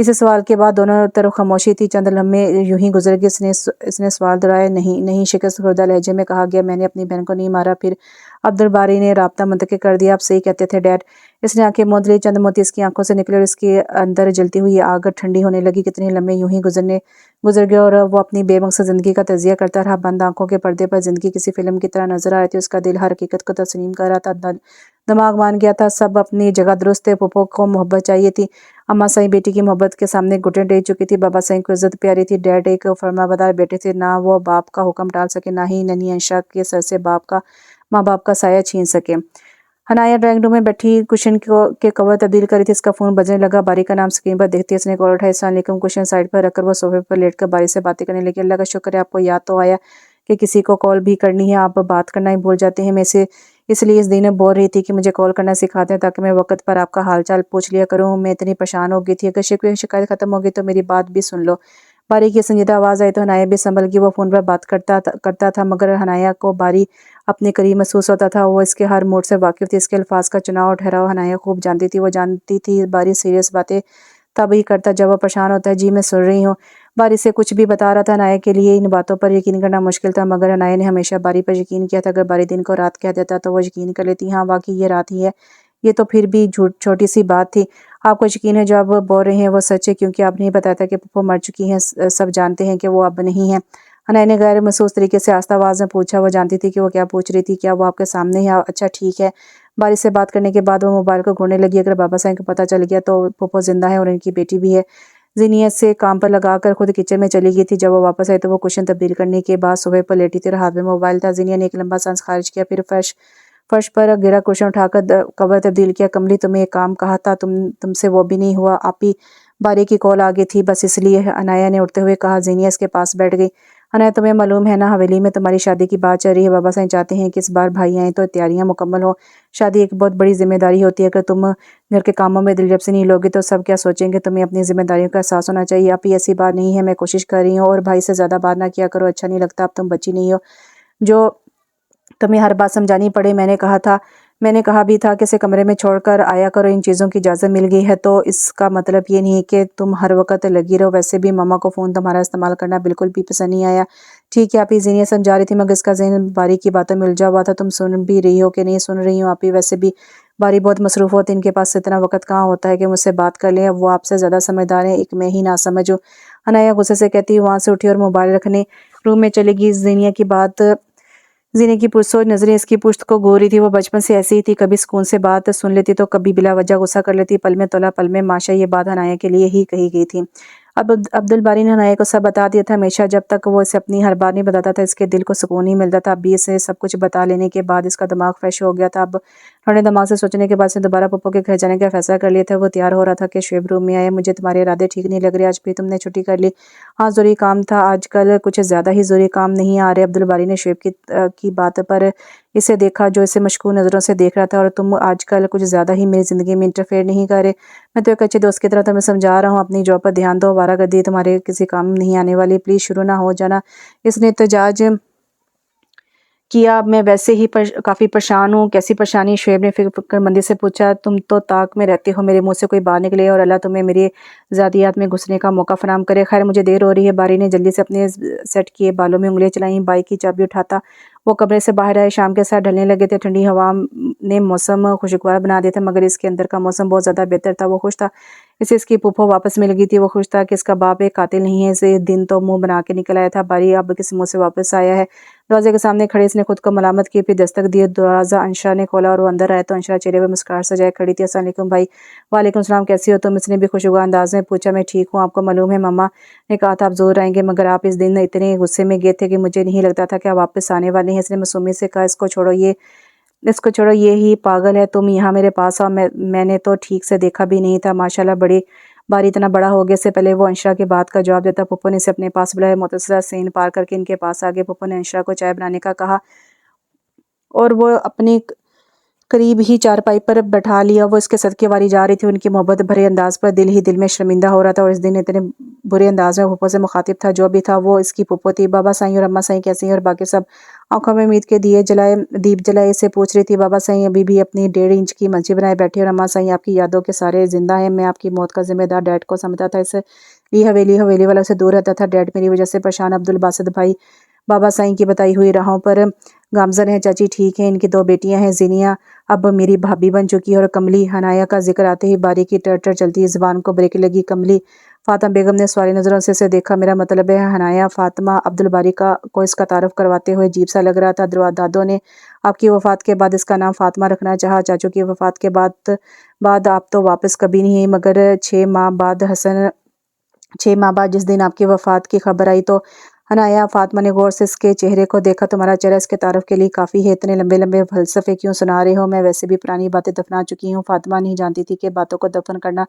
A: اس سوال کے بعد دونوں طرف خاموشی تھی۔ چند لمحے یوں ہی گزر گئے۔ اس نے سوال دہرایا۔ نہیں شکست خوردہ لہجے میں کہا گیا۔ میں نے اپنی بہن کو نہیں مارا۔ پھر عبدالباری نے رابطہ منتقل کر دیا۔ آپ صحیح کہتے تھے ڈیڈ۔ اس نے آنکھیں موند لی۔ چند موتی اس کی آنکھوں سے نکلے اور اس کے اندر جلتی ہوئی آگ ٹھنڈی ہونے لگی۔ کتنے لمحے یوں ہی گزر گئے اور وہ اپنی بے مقصد زندگی کا تجزیہ کرتا رہا۔ بند آنکھوں کے پردے پر زندگی کسی فلم کی طرح نظر آ رہی تھی۔ اس کا دل ہر حقیقت کو تسلیم کر رہا تھا۔ دماغ مان گیا تھا۔ سب اپنی جگہ درست تھے۔ پھپھو کو محبت چاہیے تھی۔ اماں سائیں بیٹی کی محبت کے سامنے گھٹنے ٹیک چکی تھی۔ بابا سائیں کو عزت پیاری تھی۔ ڈیڈ ایک فرمانبردار بیٹے تھے۔ نہ وہ باپ کا حکم ٹال سکے، نہ ہی ننھی انشا کے سر سے ماں باپ کا سایہ چھین سکے۔ ہنایا ڈرائنگ روم میں بیٹھی کشن کے کور تبدیل کر رہی تھی۔ اس کا فون بجنے لگا۔ باری کا نام اسکرین پر دیکھتی اس نے کال اٹھائی۔ السلام علیکم۔ کشن سائڈ پر رکھ کر وہ صوفے پر لیٹ کر باری سے باتیں کرنے لگی۔ اللہ کا شکر ہے آپ کو یاد تو آیا کہ کسی کو کال بھی کرنی ہے۔ آپ بات کرنا ہی بھول جاتے ہیں۔ میں اس لیے اس دن بول رہی تھی کہ مجھے کال کرنا سکھاتے ہیں تاکہ میں وقت پر آپ کا حال چال پوچھ لیا کروں۔ میں اتنی پریشان ہو گئی تھی۔ اگر شکوے شکایت ختم ہو گئی تو میری بات بھی سن لو۔ باری کی سنجیدہ آواز آئی تو ہنایا بھی سنبھل گئی۔ وہ فون پر بات کرتا تھا مگر ہنایا کو باری اپنے قریب محسوس ہوتا تھا۔ وہ اس کے ہر موڈ سے واقف تھی۔ اس کے الفاظ کا چناؤ اور ٹھہراؤ ہنایا خوب جانتی تھی۔ وہ جانتی تھی باری سیریس باتیں تب ہی کرتا جب وہ پریشان ہوتا ہے۔ جی میں سن رہی ہوں۔ باری سے کچھ بھی بتا رہا تھا۔ ہنایا کے لیے ان باتوں پر یقین کرنا مشکل تھا مگر ہنایا نے ہمیشہ باری پر یقین کیا تھا۔ اگر باری دن کو رات کہہ دیتا تو وہ یقین کر لیتی۔ ہاں واقعی یہ رات ہی ہے۔ یہ تو پھر بھی چھوٹی سی بات تھی۔ آپ کو یقین ہے جو آپ بول رہے ہیں وہ سچ ہے کیونکہ آپ نہیں بتایا تھا کہ پھپھو مر چکی ہیں۔ سب جانتے ہیں کہ وہ اب نہیں ہیں۔ ہنایا نے غیر محسوس طریقے سے آہستہ آواز میں پوچھا۔ وہ جانتی تھی کہ وہ کیا پوچھ رہی تھی۔ کیا وہ آپ کے سامنے ہے؟ اچھا ٹھیک ہے۔ باری سے بات کرنے کے بعد وہ موبائل کو گھورنے لگی۔ اگر بابا سائیں کو پتہ چل گیا تو پھپھو زندہ ہے اور ان کی بیٹی بھی ہے۔ زینیت سے کام پر لگا کر خود کچن میں چلی گئی تھی۔ جب وہ واپس آئی تو وہ کشن تبدیل کرنے کے بعد صوفے پر لیٹی تھی اور ہاتھ میں موبائل تھا۔ زینیت نے ایک لمبا سانس خارج کیا۔ پھر فرش پر گرا کشن اٹھا کر کور تبدیل کیا۔ کملی تمہیں ایک کام کہا تھا تم سے وہ بھی نہیں ہوا۔ آپی باری کی کال آ گئی تھی بس اس لیے ہنایا نے اٹھتے ہوئے کہا۔ زینیت اس کے پاس بیٹھ گئی۔ ہنایا تمہیں معلوم ہے نا حویلی میں تمہاری شادی کی بات چل رہی ہے۔ بابا سائیں چاہتے ہیں کہ اس بار بھائی آئیں تو تیاریاں مکمل ہوں۔ شادی ایک بہت بڑی ذمہ داری ہوتی ہے۔ اگر تم گھر کے کاموں میں دلچسپی نہیں لوگے تو سب کیا سوچیں گے۔ تمہیں اپنی ذمہ داریوں کا احساس ہونا چاہیے۔ آپی ایسی بات نہیں ہے۔ میں کوشش کر رہی ہوں اور بھائی سے زیادہ بات نہ کیا کرو۔ اچھا نہیں لگتا۔ اب تم بچی نہیں ہو جو تمہیں ہر بات سمجھانی پڑے۔ میں نے کہا بھی تھا کہ اسے کمرے میں چھوڑ کر آیا کرو۔ ان چیزوں کی اجازت مل گئی ہے تو اس کا مطلب یہ نہیں کہ تم ہر وقت لگی رہو۔ ویسے بھی ماما کو فون تمہارا استعمال کرنا بالکل بھی پسند نہیں آیا۔ ٹھیک ہے آپی، زینیت سمجھا رہی تھی مگر اس کا ذہن باری کی باتوں میں الجھا ہوا تھا۔ تم سن بھی رہی ہو کہ نہیں؟ سن رہی ہوں آپی۔ ویسے بھی باری بہت مصروف ہوتی ہے۔ ان کے پاس اتنا وقت کہاں ہوتا ہے کہ مجھ سے بات کر لیں۔ اب وہ آپ سے زیادہ سمجھدار ہیں۔ ایک میں ہی نہ سمجھ ہوں۔ ہنایا غصے سے کہتی وہاں سے اٹھی اور موبائل رکھنے روم میں چلی گئی۔ زینیت کی پرسوچ نظریں اس کی پشت کو گھور رہی تھی۔ وہ بچپن سے ایسی ہی تھی، کبھی سکون سے بات سن لیتی تو کبھی بلا وجہ غصہ کر لیتی۔ پل میں تولا پل میں ماشا، یہ بات ہنایا کے لیے ہی کہی گئی تھی۔ اب عبدالباری نے ہنایا کو سب بتا دیا تھا۔ ہمیشہ جب تک وہ اسے اپنی ہر بات نہیں بتاتا تھا اس کے دل کو سکون نہیں ملتا تھا۔ اب بھی اسے سب کچھ بتا لینے کے بعد اس کا دماغ فریش ہو گیا تھا۔ اب ٹھنڈے دماغ سے سوچنے کے بعد اس نے دوبارہ پھپھو کے گھر جانے کا فیصلہ کر لیا تھا۔ وہ تیار ہو رہا تھا کہ شعیب روم میں آیا۔ مجھے تمہارے ارادے ٹھیک نہیں لگ رہے۔ آج بھی تم نے چھٹی کر لی؟ ہاں ضروری کام تھا۔ آج کل کچھ زیادہ ہی ضروری کام نہیں آ رہے؟ عبدالباری نے شعیب کی بات پر اسے دیکھا جو اسے مشکوک نظروں سے دیکھ رہا تھا۔ اور تم آج کل کچھ زیادہ ہی میری زندگی میں انٹرفیئر نہیں کر رہے؟ میں تو ایک اچھے دوست کی طرح تمہیں سمجھا رہا ہوں۔ اپنی جاب پر دھیان دو۔ آوارہ گردی تمہارے کسی کام نہیں آنے والی۔ پلیز شروع نہ ہو جانا۔ اس نے احتجاج کیا۔ اب میں ویسے ہی کافی پریشان ہوں۔ کیسی پریشانی؟ شعیب نے فکر مندی سے پوچھا۔ تم تو طاق میں رہتے ہو میرے منہ سے کوئی بات نکلے اور اللہ تمہیں میرے ذاتیات میں گھسنے کا موقع فراہم کرے۔ خیر مجھے دیر ہو رہی ہے۔ باری نے جلدی سے اپنے سیٹ کیے بالوں میں انگلیاں چلائیں۔ بائک کی چابی اٹھاتا وہ کمرے سے باہر آئے۔ شام کے ساتھ ڈھلنے لگے تھے۔ ٹھنڈی ہوا نے موسم خوشگوار بنا دیا تھا مگر اس کے اندر کا موسم بہت زیادہ بہتر تھا۔ وہ خوش تھا اسے اس کی پھپھو واپس مل گئی تھی۔ وہ خوش تھا کہ اس کا باپ ایک قاتل نہیں ہے۔ اسے دن تو منہ بنا کے نکل آیا تھا۔ باری اب کس منہ سے واپس آیا ہے؟ دروازے کے سامنے کھڑے اس نے خود کو ملامت کی۔ پھر دستک دی۔ دروازہ انشا نے کھولا اور وہ اندر آیا تو انشا چہرے پر مسکراہٹ سجائے کھڑی تھی۔ السلام علیکم بھائی۔ وعلیکم السلام، کیسی ہو تم؟ اس نے بھی خوشگوار انداز میں پوچھا۔ میں ٹھیک ہوں۔ آپ کو معلوم ہے ماما نے کہا تھا آپ ضرور آئیں گے مگر آپ اس دن اتنے غصے میں گئے تھے کہ مجھے نہیں لگتا تھا کہ آپ واپس آنے والے ہیں۔ اس نے معصومیت سے کہا اس کو چھوڑو، یہ ہی پاگل ہے۔ تم یہاں میرے پاس آؤ۔ میں نے تو ٹھیک سے دیکھا بھی نہیں تھا۔ ماشاءاللہ باری اتنا بڑا ہو گیا۔ اس سے پہلے وہ انشا کی بات کا جواب دیتا پھپھو نے اسے اپنے پاس بلایا۔ متصل سین پار کر کے ان کے پاس آ گئے۔ پھپھو نے انشا کو چائے بنانے کا کہا اور وہ اپنی قریب ہی چارپائی پر بٹھا لیا، وہ اس کے صدقے واری جا رہی تھی۔ ان کی محبت بھرے انداز پر دل ہی دل میں شرمندہ ہو رہا تھا، اور اس دن اتنے برے انداز میں پھپھو سے مخاطب تھا۔ جو بھی تھا وہ اس کی پھپھو تھی۔ بابا سائیں اور اماں سائیں کیسی ہیں؟ اور باقی سب آنکھوں میں امید کے دیپ جلائے اسے پوچھ رہی تھی۔ بابا سائیں ابھی بھی اپنی 1.5 انچ کی منچی بنائے بیٹھے، اور اماں سائیں آپ کی یادوں کے سارے زندہ ہیں۔ میں آپ کی موت کا ذمہ دار ڈیڈ کو سمجھتا تھا، اس لیے حویلی والا سے دور رہتا تھا۔ ڈیڈ میری وجہ سے پریشان۔ عبدالباسط بھائی بابا سائیں کی بتائی ہوئی راہوں پر گامزن ہیں۔ چاچی ٹھیک ہیں؟ ان کی 2 بیٹیاں ہیں، زینیہ اب میری بھابھی بن چکی ہے، اور کملی۔ حنایا کا ذکر آتے ہی باری کی ٹر چلتی زبان کو بریک لگی۔ کملی؟ فاطمہ بیگم نے سوالی نظروں سے اسے دیکھا۔ میرا مطلب ہے حنایا۔ فاطمہ عبدالباری کو اس کا تعارف کرواتے ہوئے عجیب سا لگ رہا تھا۔ دادوں نے آپ کی وفات کے بعد اس کا نام فاطمہ رکھنا چاہا، چاچو کی وفات کے بعد آپ تو واپس کبھی نہیں، مگر 6 ماہ بعد جس دن آپ کی وفات کی خبر آئی تو حنایا۔ فاطمہ نے غور سے اس کے چہرے کو دیکھا۔ تمہارا چہرہ اس کے تعارف کے لیے کافی ہے، اتنے لمبے فلسفے کیوں سنا رہے ہو؟ میں ویسے بھی پرانی باتیں دفنا چکی ہوں۔ فاطمہ نہیں جانتی تھی کہ باتوں کو دفن کرنا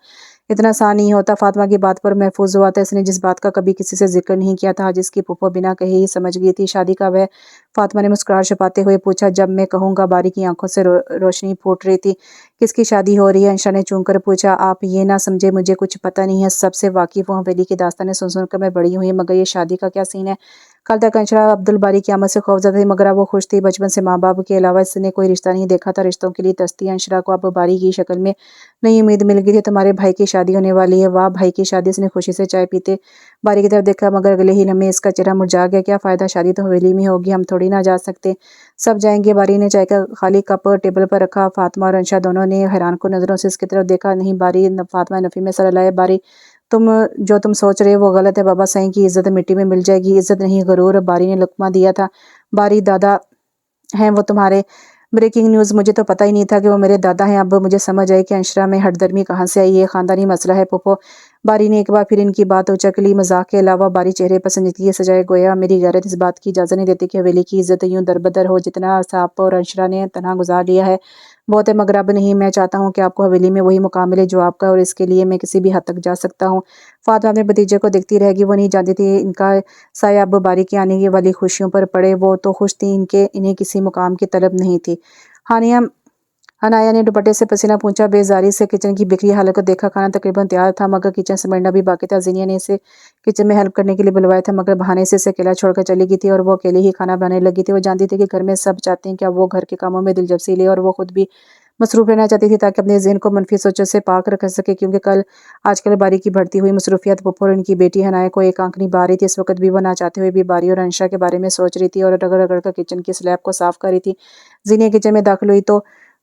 A: اتنا آسان نہیں ہوتا۔ فاطمہ کی بات پر محفوظ ہوا تھا۔ اس نے جس بات کا کبھی کسی سے ذکر نہیں کیا تھا، آج اس کی پھپھو بنا کہے ہی سمجھ گئی تھی۔ شادی کب ہے؟ فاطمہ نے مسکراہٹ چھپاتے ہوئے پوچھا۔ جب میں کہوں گا۔ باری کی آنکھوں سے روشنی پھوٹ رہی تھی۔ کس کی شادی ہو رہی ہے؟ انشا نے چونک کر پوچھا۔ آپ یہ نہ سمجھے، مجھے کچھ پتہ نہیں ہے، سب سے واقف ہوں۔ حویلی کی داستانیں سن کر میں بڑی ہوئی، مگر یہ شادی کا کیا سین ہے؟ کل تک انشا عبدالباری کی آمد سے خوفزدہ تھی، مگر اب وہ خوش تھی۔ بچپن سے ماں باپ کے علاوہ اس نے کوئی رشتہ نہیں دیکھا تھا، رشتوں کے لیے ترستی۔ انشا کو اب باری کی شکل میں نئی امید مل گئی تھی۔ تمہارے بھائی کی شادی ہونے والی ہے؟ واہ، بھائی کی شادی! اس نے خوشی سے چائے پیتے باری کی طرف دیکھا، مگر اگلے ہی لمحے اس کا چہرہ مرجھا گیا۔ کیا فائدہ، شادی تو حویلی میں ہوگی، ہم تھوڑی نہ جا سکتے؟ سب جائیں گے۔ باری نے چائے کا خالی کپ ٹیبل پر رکھا۔ فاطمہ اور انشا دونوں نے حیران کن نظروں سے اس کی طرف دیکھا۔ نہیں باری، فاطمہ نفی میں سر ہلائے۔ باری جو تم سوچ رہے ہو وہ غلط ہے۔ بابا سائیں کی عزت مٹی میں مل جائے گی۔ عزت نہیں، غرور۔ باری نے لقمہ دیا تھا۔ باری دادا ہیں وہ تمہارے؟ Breaking news! مجھے تو پتہ ہی نہیں تھا کہ وہ میرے دادا ہیں۔ اب مجھے سمجھ آئی کہ انشا میں ہٹ درمی کہاں سے آئی۔ یہ خاندانی مسئلہ ہے پھپھو۔ باری نے ایک بار پھر ان کی بات اچک لی۔ مذاق کے علاوہ باری چہرے پر سنجیدگی سجائے، گویا میری غیرت اس بات کی اجازت نہیں دیتی کہ حویلی کی عزت یوں دربدر ہو۔ جتنا عرصہ آپ اور انشا نے تنہا گزار لیا ہے بہت ہے، مگر اب نہیں۔ میں چاہتا ہوں کہ آپ کو حویلی میں وہی مقام ملے جو آپ کا ہے، اور اس کے لیے میں کسی بھی حد تک جا سکتا ہوں۔ فاطمہ اپنے بھتیجے کو دیکھتی رہ گئی۔ وہ نہیں جانتی تھی ان کا سایہ اب باری کی آنے والی خوشیوں پر پڑے۔ وہ تو خوش تھی، انہیں کسی مقام کی طلب نہیں تھی۔ حنایا نے دوپٹے سے پسینہ پونچھا۔ بیزاری سے کچن کی بکھری حالت کو دیکھا۔ کھانا تقریباً تیار تھا، مگر کچن سمیٹنا بھی باقی تھا۔ زینیہ نے اسے کچن میں ہیلپ کرنے کے لیے بلوایا تھا، مگر بہانے سے اسے اکیلا چھوڑ کر چلی گئی تھی، اور وہ اکیلے ہی کھانا بنانے لگی تھی۔ وہ جانتی تھی کہ گھر میں سب چاہتے ہیں کہ اب وہ گھر کے کاموں میں دلچسپی لے، اور وہ خود بھی مصروف رہنا چاہتی تھی تاکہ اپنے ذہن کو منفی سوچوں سے پاک رکھ سکے، کیونکہ آج کل باری کی بڑھتی ہوئی مصروفیات پھپھو اور ان کی بیٹی حنایا کو ایک آنکھ نہیں بھا رہی تھی۔ اس وقت بھی وہ نہ چاہتے ہوئے بھی باری اور انشا کے بارے میں سوچ رہی تھی، اور رگڑ رگڑ کر کچن کی سلیب کو صاف کر رہی تھی۔ زینیہ کچن میں داخل ہوئی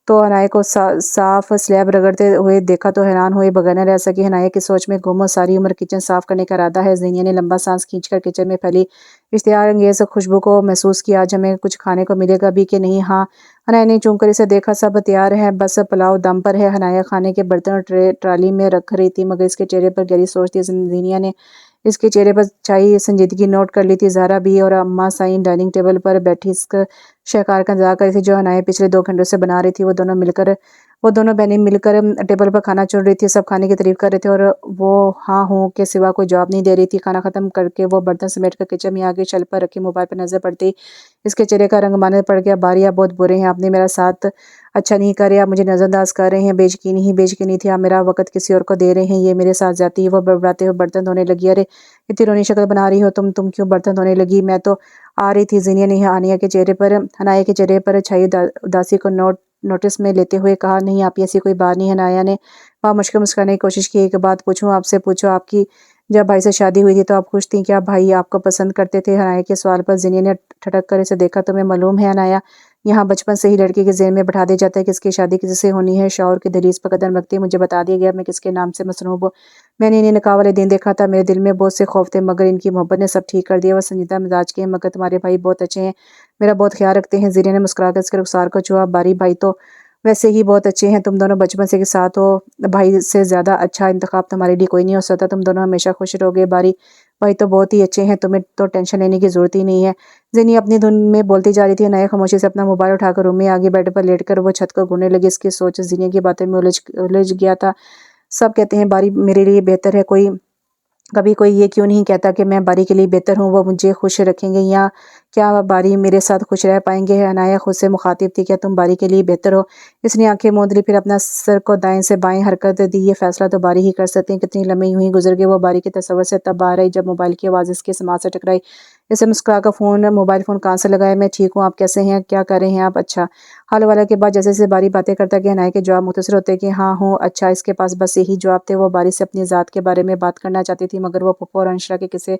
A: تو حنایا کو صاف سلیب رگڑتے ہوئے دیکھا تو حیران ہوئے بغیر نہ رہ سکی۔ حنایا کی سوچ میں گم، ساری عمر کچن صاف کرنے کا ارادہ ہے۔ زینیہ نے لمبا سانس کھینچ کر کچن میں پھیلی اشتہار انگیز خوشبو کو محسوس کیا۔ آج ہمیں کچھ کھانے کو ملے گا بھی کہ نہیں؟ ہاں، حنایا نے چونک کر اسے دیکھا۔ سب تیار ہے، بس پلاؤ دم پر ہے۔ حنایا کھانے کے برتن ٹرالی میں رکھ رہی تھی، مگر اس کے چہرے پر گہری سوچ تھی۔ زینیہ نے اس کے چہرے پر چھائی سنجیدگی نوٹ کر لی تھی۔ زہرا بھی اور اماں سائیں ڈائننگ ٹیبل پر بیٹھی اس شہکار کا انتظار کر رہی تھی جو حنایا پچھلے 2 گھنٹوں سے بنا رہی تھی۔ وہ دونوں بہنیں مل کر ٹیبل پر کھانا چن رہی تھی۔ سب کھانے کی تعریف کر رہے تھے، اور وہ ہاں ہوں کے سوا کوئی جواب نہیں دے رہی تھی۔ کھانا ختم کر کے وہ برتن سمیٹ کر کچن میں آگے شیلف پر رکھے موبائل پر نظر پڑتی ہی اس کے چہرے کا رنگ ماندہ پڑ گیا۔ باری، آپ بہت برے ہیں، آپ نے میرا ساتھ اچھا نہیں کر رہے، آپ مجھے نظر انداز کر رہے ہیں۔ بے یقینی تھی، آپ میرا وقت کسی اور کو دے رہے ہیں، یہ میرے ساتھ زیادتی ہے۔ وہ بڑبڑاتے ہوئے برتن دھونے لگی۔ ارے اتنی رونی شکل بنا رہی ہو تم کیوں برتن دھونے لگی؟ میں تو آ رہی تھی۔ زینیہ نے حنایا کے چہرے پر چھائی اداسی کو نوٹس میں لیتے ہوئے کہا۔ نہیں آپی، ایسی کوئی بات نہیں۔ حنایا نے مشکل مسکرانے کی کوشش کی۔ ایک بات پوچھوں آپ سے؟ پوچھو۔ آپ کی جب بھائی سے شادی ہوئی تھی تو آپ خوش تھیں؟ کیا بھائی آپ کو پسند کرتے تھے؟ حنایا کے سوال پر زینیہ نے ٹھٹک کر اسے دیکھا۔ تمہیں معلوم ہے حنایا، یہاں بچپن سے ہی لڑکی کے ذہن میں بٹھا دیا جاتا ہے کس کی شادی کسی سے ہونی ہے۔ شعور کی دہلیز پر قدم رکھتے مجھے بتا دیا گیا میں کس کے نام سے مصروف ہوں۔ میں نے انہیں نکاح والے دن دیکھا تھا، میرے دل میں بہت سے خوف تھے، مگر ان کی محبت نے سب ٹھیک کر دیا۔ وہ سنجیدہ مزاج کے ہیں، مگر تمہارے بھائی بہت اچھے ہیں، میرا بہت خیال رکھتے ہیں۔ زینیہ نے مسکرا کر اس کے رخسار کو چھوا۔ باری، بھائی تو ویسے ہی بہت اچھے ہیں، تم دونوں بچپن سے ساتھ ہو، بھائی سے زیادہ اچھا انتخاب تمہارے لیے کوئی نہیں ہو سکتا، تم دونوں ہمیشہ خوش رہو گے۔ باری، بھائی تو بہت ہی اچھے ہیں، تمہیں تو ٹینشن لینے کی ضرورت ہی نہیں ہے۔ زینیہ اپنی دھن میں بولتی جا رہی تھی۔ حنایا خاموشی سے اپنا موبائل اٹھا کر روم میں آگے بیڈ پر لیٹ کر وہ چھت کو گھورنے لگی۔ اس کی سوچ زینیہ کی باتوں میں الجھ گیا تھا۔ سب کہتے ہیں باری میرے لیے بہتر ہے، کوئی کبھی کوئی یہ کیوں نہیں کہتا کہ میں باری کے لیے بہتر ہوں، وہ مجھے خوش رکھیں گے، یا کیا باری میرے ساتھ خوش رہ پائیں گے؟ عنایہ خود سے مخاطب تھی، کیا تم باری کے لیے بہتر ہو؟ اس نے آنکھیں موند لی، پھر اپنا سر کو دائیں سے بائیں حرکت دی۔ یہ فیصلہ تو باری ہی کر سکتے ہیں۔ کتنی لمحے یوں ہی گزر گئے، وہ باری کے تصور سے تب باہر آئی جب موبائل کی آواز اس کے سماعت سے ٹکرائی۔ اسے مسکرا کر موبائل فون کان سے لگایا۔ میں ٹھیک ہوں، آپ کیسے ہیں؟ کیا کر رہے ہیں آپ؟ اچھا۔ حال حوالے کے بعد جیسے باری باتیں کرتا گیا، عنایہ کے جواب مختصر ہوتے کہ ہاں ہوں اچھا۔ اس کے پاس بس یہی جواب تھے۔ وہ باری سے اپنی ذات کے بارے میں بات کرنا چاہتی تھی، مگر وہ پھپھو اور انشرا کے قصے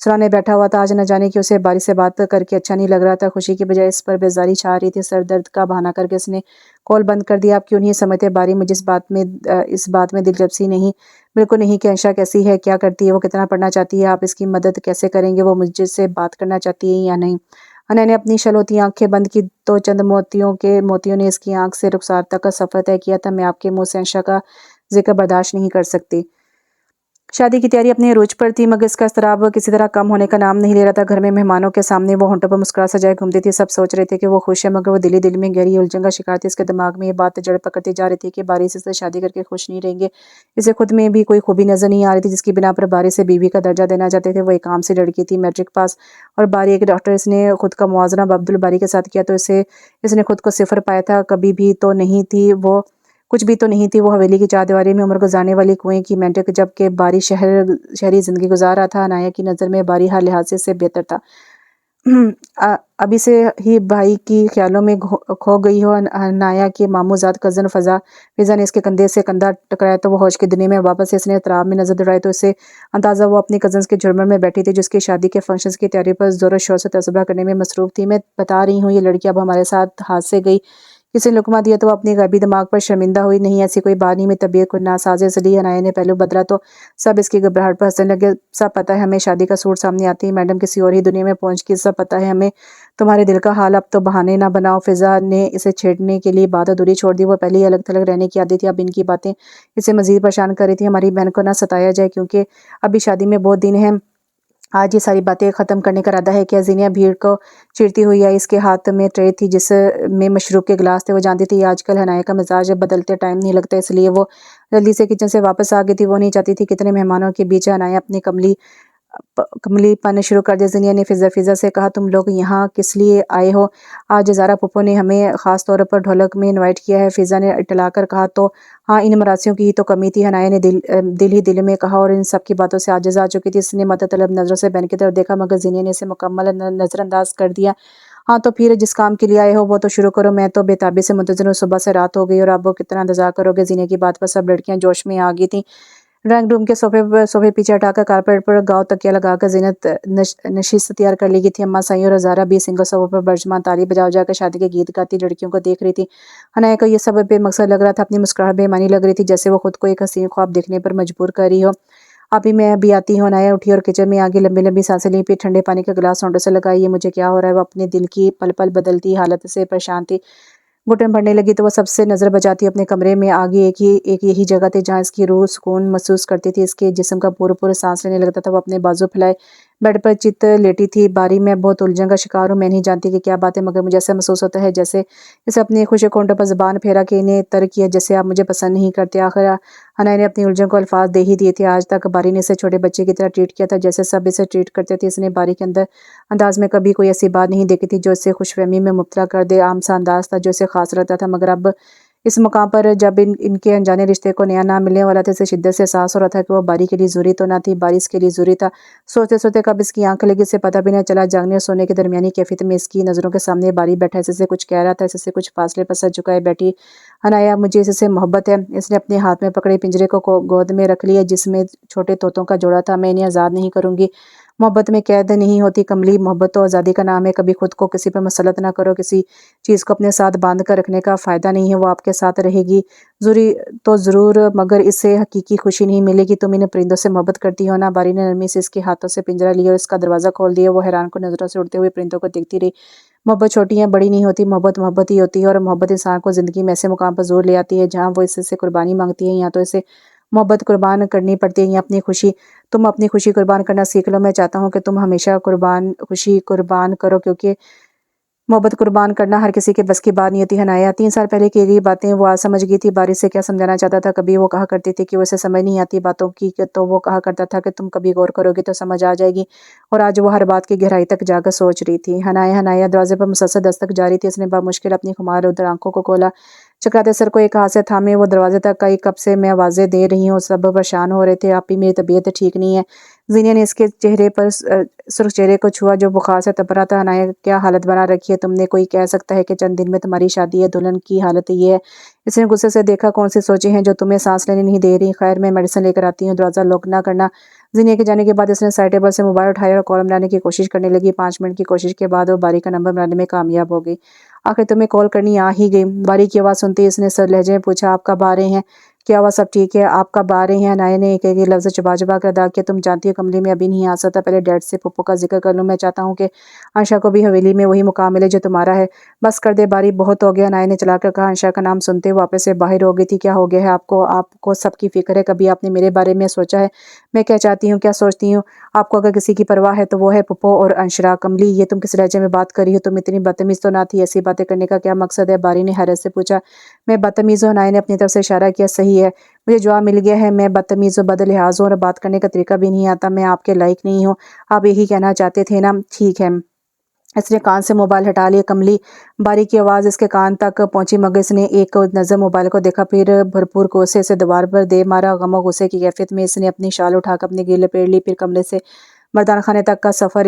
A: سنانے بیٹھا ہوا تھا۔ آج نہ جانے کہ اسے باری سے بات کر کے اچھا نہیں لگ رہا تھا، خوشی کی بجائے اس پر بیزاری چھا رہی تھی۔ سر درد کا بہانہ کر کے اس نے کال بند کر دیا۔ آپ کیوں نہیں سمجھتے باری، مجھے اس بات میں دلچسپی نہیں، بالکل نہیں کہ انشا کیسی ہے، کیا کرتی ہے، وہ کتنا پڑھنا چاہتی ہے، آپ اس کی مدد کیسے کریں گے، وہ مجھ سے بات کرنا چاہتی ہے یا نہیں؟ عنایہ نے اپنی شلوتی آنکھیں بند کی تو چند موتیوں نے اس کی آنکھ سے رخسار تک کا سفر طے کیا تھا۔ میں آپ کے منہ سے انشا کا ذکر برداشت نہیں کر سکتی۔ شادی کی تیاری اپنے عروج پر تھی، مگر اس کا اضطراب کسی طرح کم ہونے کا نام نہیں لے رہا تھا۔ گھر میں مہمانوں کے سامنے وہ ہونٹوں پر مسکراہٹ سجائے گھومتی تھی۔ سب سوچ رہے تھے کہ وہ خوش ہے، مگر وہ دل میں گہری الجھن کا شکار تھی۔ اس کے دماغ میں یہ بات جڑ پکڑتی جا رہی تھی کہ باری سے شادی کر کے خوش نہیں رہیں گے۔ اسے خود میں بھی کوئی خوبی نظر نہیں آ رہی تھی جس کی بنا پر باری سے بیوی کا درجہ دینا چاہتے تھے۔ وہ ایک عام سی لڑکی تھی، میٹرک پاس، اور باری ایک ڈاکٹر۔ اس نے خود کا موازنہ عبدالباری کے ساتھ کیا تو اس نے خود کو صفر پایا تھا۔ کچھ بھی تو نہیں تھی وہ حویلی کی چاردیواری میں عمر گزارنے والی کنویں کی مینڈک، جبکہ باری شہری زندگی گزار رہا تھا۔ عنایہ کی نظر میں باری ہر لحاظ سے اس سے بہتر تھا۔ ابھی سے ہی بھائی کی خیالوں میں کھو گئی ہو۔ عنایہ کی ماموں زاد کزن فضا نے اس کے کندھے سے کندھا ٹکرایا تو وہ ہوش کی دنیا میں واپس اس نے اضطراب میں نظر دوڑائی تو اسے اندازہ وہ اپنی کزنز کے جھرمٹ میں بیٹھی تھی جو اس کی شادی کے فنکشنز کی تیاری پر زور و شور سے تذبذب کرنے میں مصروف تھی۔ میں بتا رہی ہوں، یہ لڑکی اب ہمارے ساتھ ہاتھ سے گئی، کسی نے لقمہ دیا تو وہ اپنی غیبی دماغ پر شرمندہ ہوئی نہیں، ایسی کوئی بات نہیں۔ میں طبیعت کو ناسازش لی۔ عنایہ نے پہلو بدلا تو سب اس کی گھبراہٹ پر ہنسنے لگے۔ سب پتہ ہے ہمیں، شادی کا سوٹ سامنے آتی ہے میڈم کسی اور ہی دنیا میں پہنچ گئی۔ سب پتہ ہے ہمیں، تمہارے دل کا حال، اب تو بہانے نہ بناؤ۔ فضا نے اسے چھیڑنے کے لیے بات ادھوری چھوڑ دی۔ وہ پہلے ہی الگ تھلگ رہنے کی عادی تھی، اب ان کی باتیں اسے مزید پریشان کر رہی تھی۔ ہماری بہن کو نہ ستایا جائے کیونکہ ابھی شادی میں بہت دن ہیں، آج یہ ساری باتیں ختم کرنے کا ارادہ ہے کیا؟ زینیا بھیڑ کو چیرتی ہوئی آئی۔ اس کے ہاتھ میں ٹرے تھی جس میں مشروب کے گلاس تھے۔ وہ جانتی تھی آج کل عنایہ کا مزاج بدلتے ٹائم نہیں لگتا، اس لیے وہ جلدی سے کچن سے واپس آ گئی تھی۔ وہ نہیں چاہتی تھی کتنے مہمانوں کے بیچ عنایہ اپنی کملی پن شروع کر دیا۔ زینیا نے فضا سے کہا، تم لوگ یہاں کس لیے آئے ہو؟ آج زارا پھپھو نے ہمیں خاص طور پر ڈھولک میں انوائٹ کیا ہے۔ فضا نے اٹلا کر کہا، تو ہاں، ان مراسیوں کی ہی تو کمی تھی۔ عنایہ نے دل میں کہا اور ان سب کی باتوں سے عاجز آ چکی تھی۔ اس نے مدد طلب نظروں سے بہن کی طرف دیکھا، مگر زینیا نے اسے مکمل نظر انداز کر دیا۔ ہاں تو پھر جس کام کے لیے آئے ہو وہ تو شروع کرو، میں تو بے تابی سے منتظر ہوں، صبح سے رات ہو گئی اور اب وہ کتنا انتظار کرو گے؟ زینیا کی بات پر سب لڑکیاں جوش میں آ گئی تھیں۔ ڈرائنگ روم کے صوفے پیچھے ہٹا کر کارپیٹ پر گاؤ تکیہ لگا کر زینت نشست تیار کر لی گئی تھی۔ اماں سائیں اور زارا بھی سنگل صوفے پر برجمان تالی بجا بجا کر شادی کے گیت گاتی لڑکیوں کو دیکھ رہی تھی۔ عنایہ کو یہ سب بے مقصد لگ رہا تھا، اپنی مسکراہٹ بے معنی لگ رہی تھی، جیسے وہ خود کو ایک حسین خواب دیکھنے پر مجبور کر رہی ہو۔ میں ابھی آتی ہوں۔ عنایہ اٹھی اور کچن میں آگے لمبی لمبی سانسیں لیں، پھر ٹھنڈے پانی کا گلاس ہونٹوں سے لگایا۔ یہ مجھے کیا ہو رہا ہے؟ وہ اپنے دل کی پل پل بدلتی حالت سے پریشان تھی۔ گھٹن بڑھنے لگی تو وہ سب سے نظر بچاتی اپنے کمرے میں آ گئی۔ ایک یہی جگہ تھی جہاں اس کی روح سکون محسوس کرتی تھی، اس کے جسم کا پورا سانس لینے لگتا تھا۔ وہ اپنے بازو پھیلائے بیڈ پر چت لیٹی تھی۔ باری، میں بہت الجھن کا شکار ہوں، میں نہیں جانتی کہ کیا بات ہے، مگر مجھے ایسا محسوس ہوتا ہے جیسے اسے اپنے خشک ہونٹوں پر زبان پھیرا کے انہیں تر کیا، جیسے آپ مجھے پسند نہیں کرتے۔ آخر عنایہ نے اپنی الجھن کو الفاظ دے ہی دیے تھے۔ آج تک باری نے اسے چھوٹے بچے کی طرح ٹریٹ کیا تھا، جیسے سب اسے ٹریٹ کرتے تھے۔ اس نے باری کے انداز میں کبھی کوئی ایسی بات نہیں دیکھی تھی جو اسے خوش فہمی میں مبتلا کر دے۔ عام سا انداز تھا جو اسے خاص لگتا تھا، مگر اب اس مقام پر جب ان کے انجانے رشتے کو نیا نام ملنے والا تھا، اسے شدت سے احساس ہو رہا تھا کہ وہ باری کے لیے ضروری تو نہ تھی، باری اس کے لیے ضروری تھا۔ سوچتے سوچتے کب اس کی آنکھ لگی اسے پتہ بھی نہ چلا۔ جاگنے اور سونے کے درمیانی کیفیت میں اس کی نظروں کے سامنے باری بیٹھا اس سے کچھ کہہ رہا تھا، اس سے کچھ فاصلے پر سر جھکائے بیٹھی عنایہ، مجھے اس سے محبت ہے۔ اس نے اپنے ہاتھ میں پکڑے پنجرے کو گود میں رکھ لیا جس میں چھوٹے طوطوں کا جوڑا تھا۔ میں انہیں آزاد نہیں کروں گی۔ محبت میں قید نہیں ہوتی کملی، محبت تو آزادی کا نام ہے۔ کبھی خود کو کسی پر مسلط نہ کرو، کسی چیز کو اپنے ساتھ باندھ کر رکھنے کا فائدہ نہیں ہے، وہ آپ کے ساتھ رہے گی ضرور، مگر اس سے حقیقی خوشی نہیں ملے گی۔ تم ان پرندوں سے محبت کرتی ہو نا؟ باری نے نرمی سے اس کے ہاتھوں سے پنجرہ لیا اور اس کا دروازہ کھول دیا۔ وہ حیران کن نظروں سے اڑتے ہوئے پرندوں کو دیکھتی رہی۔ محبت چھوٹی ہے، بڑی نہیں ہوتی، محبت ہی ہوتی ہے، اور محبت انسان کو زندگی میں ایسے مقام پر ضرور لے آتی ہے جہاں وہ اس سے قربانی مانگتی ہے، یا تو اسے محبت قربان کرنی پڑتی ہے یا اپنی خوشی۔ تم اپنی خوشی قربان کرنا سیکھ لو۔ میں چاہتا ہوں کہ تم ہمیشہ خوشی قربان کرو، کیونکہ محبت قربان کرنا ہر کسی کے بس کی بات نہیں ہوتی حنایا 3 سال پہلے کی گئی باتیں وہ آج سمجھ گئی تھی باری سے کیا سمجھانا چاہتا تھا کبھی وہ کہا کرتی تھی کہ اسے سمجھ نہیں آتی باتوں کی تو وہ کہا کرتا تھا کہ تم کبھی غور کرو گی تو سمجھ آ جائے گی اور آج وہ ہر بات کی گہرائی تک جا کر سوچ رہی تھی حنایا دروازے پر مسلسل دستک جاری تھی اس نے بمشکل اپنی خمار ادھر آنکھوں کو کھولا چکراتے سر کو ایک ہاتھ سے تھامے وہ دروازے تک کئی کب سے میں آوازیں دے رہی ہوں سب پریشان ہو رہے تھے آپ ہی میری طبیعت ٹھیک نہیں ہے زینیا نے اس کے چہرے پر سرخ چہرے کو چھوا جو بخار سے تپ رہا تھا حنایا کیا حالت بنا رکھی ہے تم نے کوئی کہہ سکتا ہے کہ چند دن میں تمہاری شادی ہے دلہن کی حالت یہ ہے اس نے غصے سے دیکھا کون سی سوچیں ہیں جو تمہیں سانس لینے نہیں دے رہی خیر میں میڈیسن لے کر آتی ہوں دروازہ لاک نہ کرنا زینیا کے جانے کے بعد اس نے سائڈ ٹیبل سے موبائل اٹھایا اور کال ملانے کی کوشش کرنے لگی 5 منٹ کی کوشش کے بعد وہ باری کا نمبر ملانے میں کامیاب ہو گئی آخر تمہیں کال کرنی آ ہی گئی باری کی آواز سنتے اس نے سر لہجے میں پوچھا آپ کب آ رہے ہیں کیا ہوا سب ٹھیک ہے آپ کب آ رہے ہیں حنایا نے ایک ایک لفظ چبا کر ادا کیا تم جانتی ہو کمرے میں ابھی نہیں آ سکتا پہلے ڈیڈ سے پپو کا ذکر کر لوں میں چاہتا ہوں کہ انشا کو بھی حویلی میں وہی مقام ملے جو تمہارا ہے بس کر دے باری بہت ہو گیا حنایا نے چلا کر کہا انشا کا نام سنتے واپس سے باہر ہو گئی تھی کیا ہو گیا ہے آپ کو سب کی فکر ہے کبھی آپ نے میرے بارے میں سوچا ہے میں کیا چاہتی ہوں کیا سوچتی ہوں آپ کو اگر کسی کی پرواہ ہے تو وہ ہے پپو اور انشرا کملی یہ تم کس لہجے میں بات کر رہی ہو تم اتنی بدتمیز تو نہ تھی ایسی باتیں کرنے کا کیا مقصد ہے باری نے حیرت سے پوچھا میں بدتمیز ہوں حنایا نے اپنی طرف سے اشارہ کیا صحیح ہے مجھے جواب مل گیا ہے میں بدتمیز و بد لحاظ ہوں اور بات کرنے کا طریقہ بھی نہیں آتا میں آپ کے لائق نہیں ہوں آپ یہی کہنا چاہتے تھے نا ٹھیک ہے اس نے کان سے موبائل ہٹا لیا کملی باری کی آواز اس کے کان تک پہنچی مگر اس نے ایک نظر موبائل کو دیکھا پھر بھرپور کوسے سے دیوار پر دے مارا غم و غصے کی کیفیت میں اس نے اپنی شال اٹھا کر اپنے گیلے پیڑ لی پھر کمرے سے مردان خانے تک کا سفر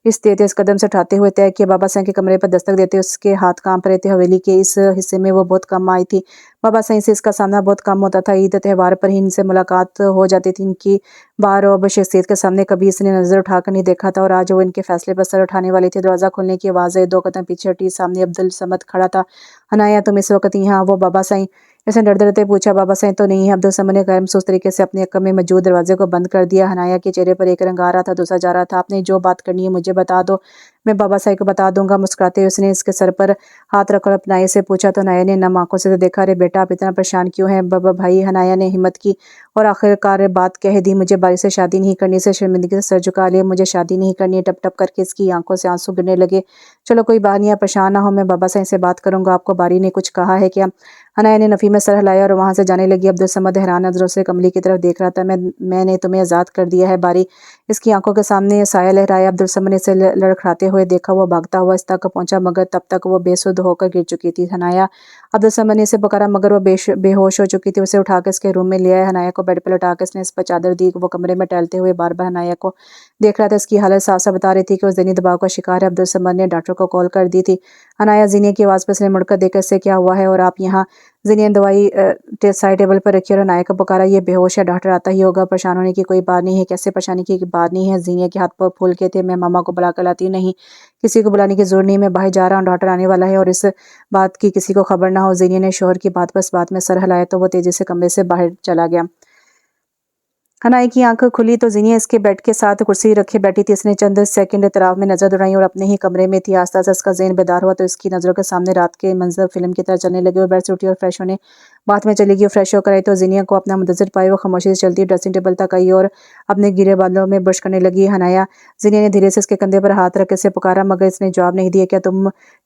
A: اس تیز قدم سے اٹھاتے ہوئے طے کیا بابا سائیں کے کمرے پر دستک دیتے اس کے ہاتھ کانپ رہے تھے حویلی کے اس حصے میں وہ بہت کم آئی تھی بابا سائیں سے اس کا سامنا بہت کم ہوتا تھا عید تہوار پر ہی ان سے ملاقات ہو جاتی تھی ان کی بار اور شخصیت کے سامنے کبھی اس نے نظر اٹھا کر نہیں دیکھا تھا اور آج وہ ان کے فیصلے پر سر اٹھانے والی تھی دروازہ کھلنے کی آواز ہے 2 قدم پیچھے ہٹی سامنے عبدالصمد کھڑا تھا حنایا تم اس وقت یہاں وہ بابا سائیں اس نے ڈرتے ڈرتے پوچھا بابا سائیں تو نہیں ہے عبدالصمد نے غیر محسوس طریقے سے اپنے عقب میں موجود دروازے کو بند کر دیا حنایا کے چہرے پر ایک رنگ آ رہا تھا دوسرا جا رہا تھا آپ نے جو بات کرنی ہے مجھے بتا دو میں بابا سائیں کو بتا دوں گا مسکراتے اس نے اس کے سر پر ہاتھ رکھ کر حنایا سے پوچھا تو حنایا نے نم آنکھوں سے دیکھا ارے بیٹا آپ اتنا پریشان کیوں ہیں بابا بھائی حنایا نے ہمت کی اور آخر کار بات کہہ دی مجھے باری سے شادی نہیں کرنی سے شرمندگی سے سر جھکا لیا مجھے شادی نہیں کرنی ہے ٹپ ٹپ کر کے اس کی آنکھوں سے آنسو گرنے لگے چلو کوئی بات نہیں پریشان نہ ہو میں بابا سائیں سے بات کروں گا آپ کو باری نے کچھ کہا ہے کیا حنایا نے نفی میں سر ہلایا اور وہاں سے جانے لگی عبدالصمد حیران نظروں سے کملی کی طرف دیکھ رہا تھا میں نے تمہیں آزاد کر دیا ہے باری اس کی آنکھوں کے سامنے سایہ لہرایا عبدالصمد نے اسے لڑکھڑاتے ہوئے دیکھا وہ بھاگتا ہوا اس تک پہنچا مگر تب تک وہ بے سدھ ہو کر گر چکی تھی حنایا عبدالصمد نے اسے پکارا مگر وہ بے ہوش ہو چکی تھی اسے اٹھا کے اس کے روم میں لے آیا حنایا کو بیڈ پر لٹا کے اس نے اس پر چادر دی وہ کمرے میں ٹہلتے ہوئے بار بار حنایا کو دیکھ رہا تھا اس کی حالت صاف صاف بتا رہی تھی کہ وہ ذہنی دباؤ کا شکار ہے عبدالصمد نے ڈاکٹر کو کال کر دی تھی حنایا زینیا کی آواز پر اس نے مڑ کر دیکھا اس سے کیا ہوا ہے اور آپ یہاں زینیا نے دوائی سائڈ ٹیبل پر رکھی اور حنایا کو پکارا یہ بے ہوش ہے ڈاکٹر آتا ہی ہوگا پریشان ہونے کی کوئی بات نہیں ہے کیسے پریشانی کی بات نہیں ہے زینیا کے ہاتھ پر پھول کے تھے میں ماما کو بلا کر لاتی ہوں نہیں کسی کو بلانے کی ضرورت نہیں میں باہر جا رہا ہوں ڈاکٹر آنے والا ہے اور اس بات کی کسی کو خبر نہ ہو زینیا نے شوہر کی بات پر اس بات میں سر ہلایا تو وہ تیزی سے کمرے سے باہر چلا گیا حنایا کی آنکھ کھلی تو زینیا اس کے بیڈ کے ساتھ کرسی رکھے بیٹھی تھی اس نے چند سیکنڈ اطراف میں نظر دوڑائی اور اپنے ہی کمرے میں تھی آہستہ آہستہ اس کا ذہن بیدار ہوا تو اس کی نظروں کے سامنے رات کے منظر فلم کی طرح چلنے لگے اور بیڈ سے اٹھی اور فریش ہونے بات میں چلی گئی اور فریش ہو کر آئی تو زینیا کو اپنا منتظر پائے وہ خاموشی سے چلتی ڈریسنگ ٹیبل تک آئی اور اپنے گرے بالوں میں برش کرنے لگی حنایا زینیا نے دھیرے سے اس کے کندھے پر ہاتھ رکھ کے اسے پکارا مگر اس نے جواب نہیں دیا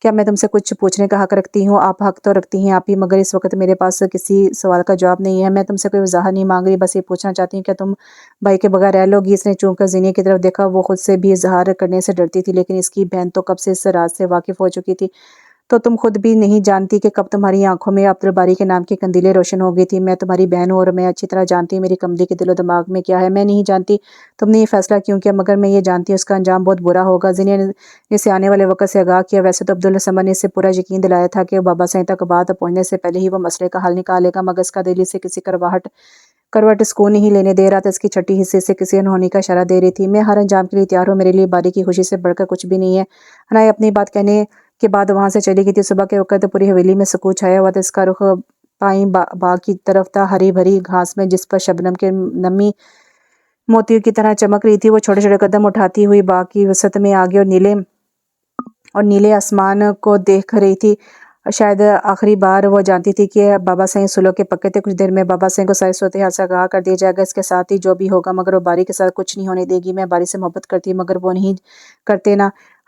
A: کیا میں تم سے کچھ پوچھنے کا حق رکھتی ہوں آپ حق تو رکھتی ہیں آپ ہی مگر اس وقت میرے پاس کسی سوال کا جواب نہیں ہے میں تم سے کوئی وضاحت نہیں مانگ رہی بس یہ پوچھنا چاہتی ہوں کیا تم بھائی کے بغیر رہ لو گی اس نے چونک کر زینیا کی طرف دیکھا وہ خود سے بھی اظہار کرنے سے ڈرتی تھی لیکن اس کی بہن تو کب سے اس راز سے واقف ہو چکی تھی تو تم خود بھی نہیں جانتی کہ کب تمہاری آنکھوں میں عبدالباری کے نام کی قندیلیں روشن ہو گئی تھی میں تمہاری بہن ہوں اور میں اچھی طرح جانتی ہوں میری کملی کے دل و دماغ میں کیا ہے میں نہیں جانتی تم نے یہ فیصلہ کیوں کیا مگر میں یہ جانتی ہوں اس کا انجام بہت برا ہوگا زینیا نے اسے آنے والے وقت سے آگاہ کیا ویسے تو عبدالصمد نے اسے پورا یقین دلایا تھا کہ بابا سائیں تک بات پہنچنے سے پہلے ہی وہ مسئلے کا حل نکالے گا مگر اس کا دل سے کسی کروٹ سکون نہیں لینے دے رہا تھا اس کی چھٹی حصے سے کسی انہونی کا اشارہ دے رہی تھی میں ہر انجام کے لیے تیار ہوں میرے لیے باری کی خوشی سے بڑھ کر کچھ بھی نہیں ہے حنایا اپنی بات کہنے کے بعد وہاں سے چلی گئی تھی صبح کے وقت پوری حویلی میں سکون چھایا ہوا تھا اس کا رخ پائیں باغ کی طرف تھا ہری بھری گھاس میں جس پر شبنم کے نمی موتیوں کی طرح چمک رہی تھی وہ چھوٹے چھوٹے قدم اٹھاتی ہوئی باغ کی وسط میں آگے اور نیلے آسمان کو دیکھ رہی تھی شاید آخری بار وہ جانتی تھی کہ بابا سائیں سلو کے پکے تھے کچھ دیر میں بابا سائیں کو ساری صورتحال سے آگاہ کر دیا جائے گا اس کے ساتھ ہی جو بھی ہوگا مگر وہ باری کے ساتھ کچھ نہیں ہونے دے گی میں باری سے محبت کرتی مگر وہ نہیں کرتے نا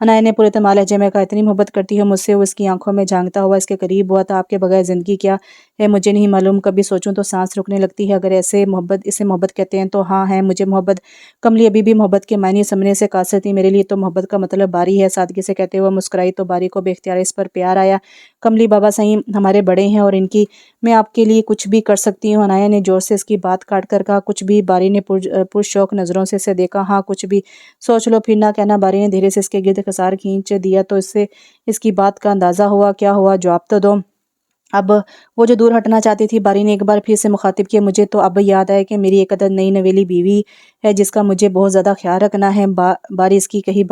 A: عنایا نے پورے تمام لہجے میں کہا، اتنی محبت کرتی ہو مجھ سے؟ وہ اس کی آنکھوں میں جھانکتا ہوا اس کے قریب ہوا تھا۔ آپ کے بغیر زندگی کیا ہے مجھے نہیں معلوم، کبھی سوچوں تو سانس رکنے لگتی ہے۔ اگر اسے محبت کہتے ہیں تو ہاں ہے مجھے محبت۔ کملی ابھی بھی محبت کے معنی سمجھنے سے قاصر تھی۔ میرے لیے تو محبت کا مطلب باری ہے، سادگی سے کہتے ہوئے مسکرائی تو باری کو بے اختیار اس پر پیار آیا۔ کملی بابا صحیح ہمارے بڑے ہیں اور میں آپ کے لیے کچھ بھی کر سکتی ہوں۔ عنایا نے زور سے اس کی بات کاٹ کر کہا، کچھ بھی؟ باری نے پرشوق نظروں سے اسے دیکھا۔ ہاں کچھ بھی، سوچ لو پھر نہ کہنا۔ باری نے دھیرے سے اس کے گرد خسار کھینچ دیا تو اس سے اس کی بات کا اندازہ ہوا۔ کیا ہوا؟ جواب تو دو۔ اب وہ جو دور ہٹنا چاہتی تھی، باری نے ایک بار پھر سے مخاطب کیا، مجھے تو اب یاد آیا کہ میری ایک عدد نئی نویلی بیوی ہے جس کا مجھے بہت زیادہ خیال رکھنا ہے۔ باری اس کی کہی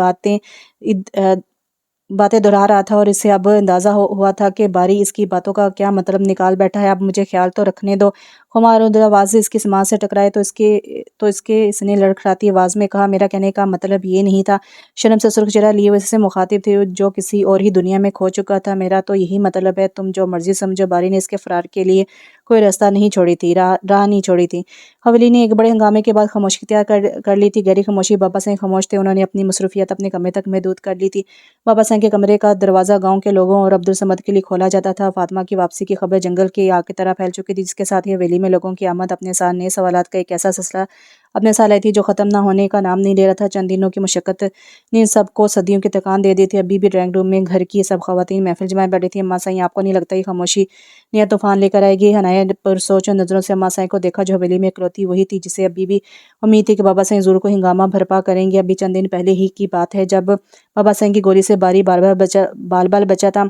A: باتیں دہرا رہا تھا اور اسے اب اندازہ ہوا تھا کہ باری اس کی باتوں کا کیا مطلب نکال بیٹھا ہے۔ اب مجھے خیال تو رکھنے دو۔ خمار آواز اس کی سماعت سے ٹکرائے تو اس نے لڑکھڑاتی آواز میں کہا، میرا کہنے کا مطلب یہ نہیں تھا۔ شرم سے سرخ چہرہ لیے وہ اس سے مخاطب تھی جو کسی اور ہی دنیا میں کھو چکا تھا۔ میرا تو یہی مطلب ہے، تم جو مرضی سمجھو۔ باری نے اس کے فرار کے لیے کوئی راستہ نہیں چھوڑی تھی، راہ نہیں چھوڑی تھی۔ حویلی نے ایک بڑے ہنگامے کے بعد خاموشی اختیار کر لی تھی، گہری خاموشی۔ بابا صاحب خاموش تھے، انہوں نے اپنی مصروفیات اپنے کمرے تک محدود کر لی تھی۔ بابا صاحب کے کمرے کا دروازہ گاؤں کے لوگوں اور عبدالصمد کے لیے کھولا جاتا تھا۔ فاطمہ کی واپسی کی خبر جنگل کی آگ کی طرح پھیل چکی تھی، جس کے ساتھ ہی حویلی میں لوگوں کی آمد اپنے ساتھ نئے سوالات کا ایک ایسا سلسلہ اپنے ساتھ لائی تھی جو ختم نہ ہونے کا نام نہیں لے رہا تھا۔ چند دنوں کی مشقت نے سب کو صدیوں کی تکان دے دی تھی۔ ابھی بھی ڈرائنگ روم میں گھر کی سب خواتین محفل جمائے بیٹھی تھیں۔ اماں صاحب، آپ کو نہیں لگتا یہ خاموشی نیا طوفان لے کر آئے گی؟ عنایا پرسوچ نظروں سے اماں صاحب کو دیکھا جو حویلی میں اکلوتی وہی تھی جسے ابھی بھی امید تھی کہ بابا صاحب ضرور کو ہنگامہ بھرپا کریں گے۔ ابھی چند دن پہلے ہی کی بات ہے جب بابا صاحب کی گولی سے باری بال بال بچا تھا۔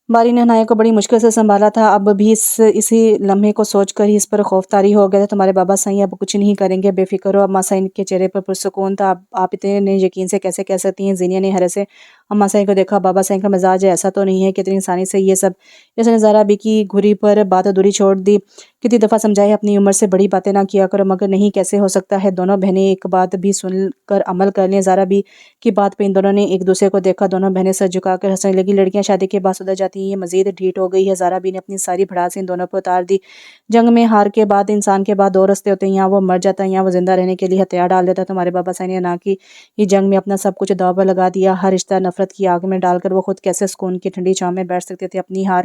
A: باری نے عنایا کو بڑی مشکل سے سنبھالا تھا۔ اب بھی اسی لمحے کو سوچ کر ہی اس پر خوف طاری ہو گیا تھا۔ تمہارے بابا صاحب اب کچھ نہیں کریں گے، بے فکر ہو۔ اماں صاحب کے چہرے پر پرسکون تھا۔ آپ اتنے یقین سے کیسے کہہ سکتی ہیں؟ زینیا نے حیرت سے اماں صاحب کو دیکھا۔ بابا صاحب کا مزاج ایسا تو نہیں ہے کہ اتنی آسانی سے یہ سب؟ اس نے ذرا بھی کی گھری پر بات ادھوری چھوڑ دی۔ کتنی دفعہ سمجھایا اپنی عمر سے بڑی باتیں نہ کیا کرو، مگر نہیں، کیسے ہو سکتا ہے؟ دونوں بہنیں ایک بات بھی سن کر عمل کر لیں۔ ذرا بھی کی بات پہ ان دونوں نے ایک دوسرے کو دیکھا۔ دونوں بہنیں سر جھکا کر ہنسنے لگی۔ لڑکیاں شادی کے بعد سدھر جاتی ہیں، یہ مزید ڈھیٹ ہو گئی ہے۔ زارا بھی نے اپنی ساری بھڑاس ان دونوں پر اتار دی۔ جنگ میں ہار کے بعد انسان کے بعد دو راستے ہوتے ہیں، یا وہ مر جاتا ہے یا وہ زندہ رہنے کے لیے ہتھیار ڈال دیتا ہے۔ تمہارے بابا صاحب نے نہ کی یہ جنگ میں اپنا سب کچھ داؤ پر لگا دیا، ہر رشتہ نفرت کی آگ میں ڈال کر وہ خود کیسے سکون کی ٹھنڈی چھاؤں میں بیٹھ سکتے تھے۔ اپنی ہار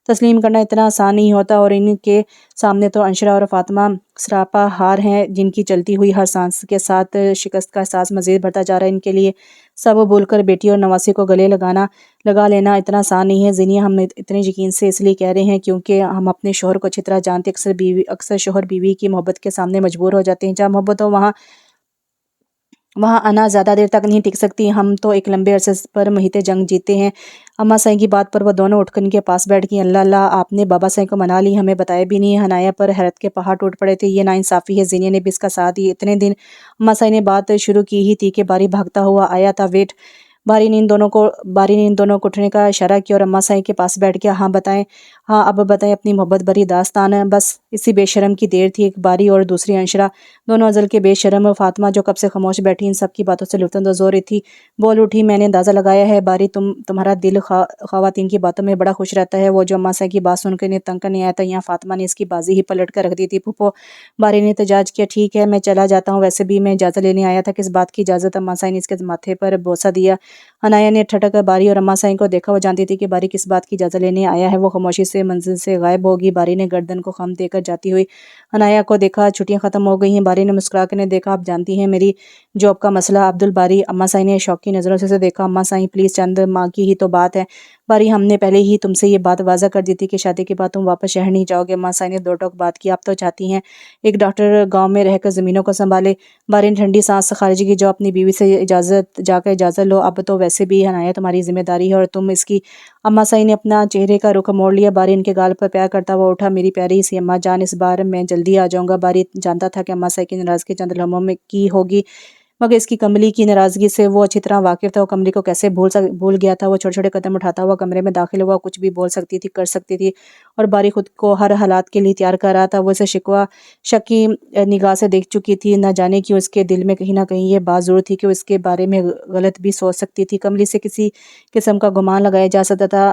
A: تسلیم کرنا اتنا آسان نہیں ہوتا، اور ان کے سامنے تو انشرا اور فاطمہ سراپا ہار ہیں جن کی چلتی ہوئی ہر سانس کے ساتھ شکست کا احساس مزید بڑھتا جا رہا ہے۔ ان کے لیے سب بھول کر بیٹی اور نواسی کو گلے لگا لینا اتنا آسان نہیں ہے۔ زینیا، ہم اتنے یقین سے اس لیے کہہ رہے ہیں کیونکہ ہم اپنے شوہر کو اچھی طرح جانتے ہیں۔ اکثر شوہر بیوی کی محبت کے سامنے مجبور ہو جاتے ہیں۔ جہاں محبت ہو وہاں انا زیادہ دیر تک نہیں ٹک سکتی۔ ہم تو ایک لمبے عرصے پر محیط جنگ جیتے ہیں۔ اماں صاحب کی بات پر وہ دونوں اٹھ کر ان کے پاس بیٹھ گئیں۔ اللہ اللہ، آپ نے بابا صاحب کو منا لی، ہمیں بتایا بھی نہیں؟ عنایا پر حیرت کے پہاڑ ٹوٹ پڑے تھے۔ یہ ناانصافی ہے۔ زینیا نے بھی اس کا ساتھ دی۔ اتنے دن اماں صاحب نے بات شروع کی ہی تھی کہ باری بھاگتا ہوا آیا تھا۔ ویٹ۔ باری نے ان دونوں کو اٹھنے کا اشارہ کیا اور اماں صاحب کے پاس بیٹھ گیا۔ ہاں اب بتائیں اپنی محبت بھری داستان۔ بس اسی بے شرم کی دیر تھی۔ ایک باری اور دوسری انشرا، دونوں ازل کے بے شرم۔ فاطمہ جو کب سے خاموش بیٹھی ان سب کی باتوں سے لطف اندوز ہو رہی تھی، بول اٹھی، میں نے اندازہ لگایا ہے باری تمہارا دل خواتین کی باتوں میں بڑا خوش رہتا ہے۔ وہ جو اماں صاحب کی بات سن کر انہیں تنگ کرنے آیا تھا، یہاں فاطمہ نے اس کی بازی ہی پلٹ کر رکھ دی تھی۔ پھوپھو، باری نے احتجاج کیا، ٹھیک ہے میں چلا جاتا ہوں، ویسے بھی میں اجازت لینے آیا تھا۔ کس بات کی اجازت؟ اماں صاحب نے اس کے ماتھے پر بوسہ دیا۔ عنایا نے ٹھٹک کر باری اور اماں صاحب کو دیکھا۔ وہ جانتی تھی کہ باری کس بات کی اجازت لینے آیا ہے۔ وہ خاموشی سے منزل سے غائب ہوگی۔ باری نے گردن کو خم دے کر جاتی ہوئی عنایا کو دیکھا۔ چھٹیاں ختم ہو گئی ہیں؟ باری نے مسکرا کر انہیں دیکھا۔ آپ جانتی ہیں میری جاب کا مسئلہ عبدالباری؟ اماں صاحب نے شوقی نظروں سے اسے دیکھا۔ اماں صاحب پلیز، چند ماہ کی ہی تو بات ہے۔ باری، ہم نے پہلے ہی تم سے یہ بات واضح کر دی تھی کہ شادی کے بعد تم واپس شہر نہیں جاؤ گے۔ اماں صاحب نے دو ٹوک بات کی، آپ تو چاہتی ہیں ایک ڈاکٹر گاؤں میں رہ کر زمینوں کو سنبھالے۔ باری نے ٹھنڈی سانس خارج کی، جو اپنی بیوی سے جا کر اجازت لو۔ اب تو ویسے بھی عنایا تمہاری ذمہ داری ہے اور تم اس کی۔ اماں صاحب نے اپنا چہرے کا رخ موڑ لیا۔ باری ان کے گال پر پیار کرتا ہوا اٹھا، میری پیاری سی اماں جان، اس بار میں جلدی آ جاؤں گا۔ باری جانتا تھا کہ اماں صاحب کی ناراضگی چند لمحوں میں کی ہوگی، مگر اس کی کملی کی ناراضگی سے وہ اچھی طرح واقف تھا۔ وہ کملی کو کیسے بھول گیا تھا؟ وہ چھوٹے چھوٹے قدم اٹھاتا ہوا کمرے میں داخل ہوا۔ کچھ بھی بول سکتی تھی، کر سکتی تھی، اور باری خود کو ہر حالات کے لیے تیار کر رہا تھا۔ وہ اسے شک کی نگاہ سے دیکھ چکی تھی۔ نہ جانے کیوں اس کے دل میں کہیں نہ کہیں یہ بات ضرور تھی کہ وہ اس کے بارے میں غلط بھی سوچ سکتی تھی۔ کملی سے کسی قسم کا گمان لگایا جا سکتا تھا،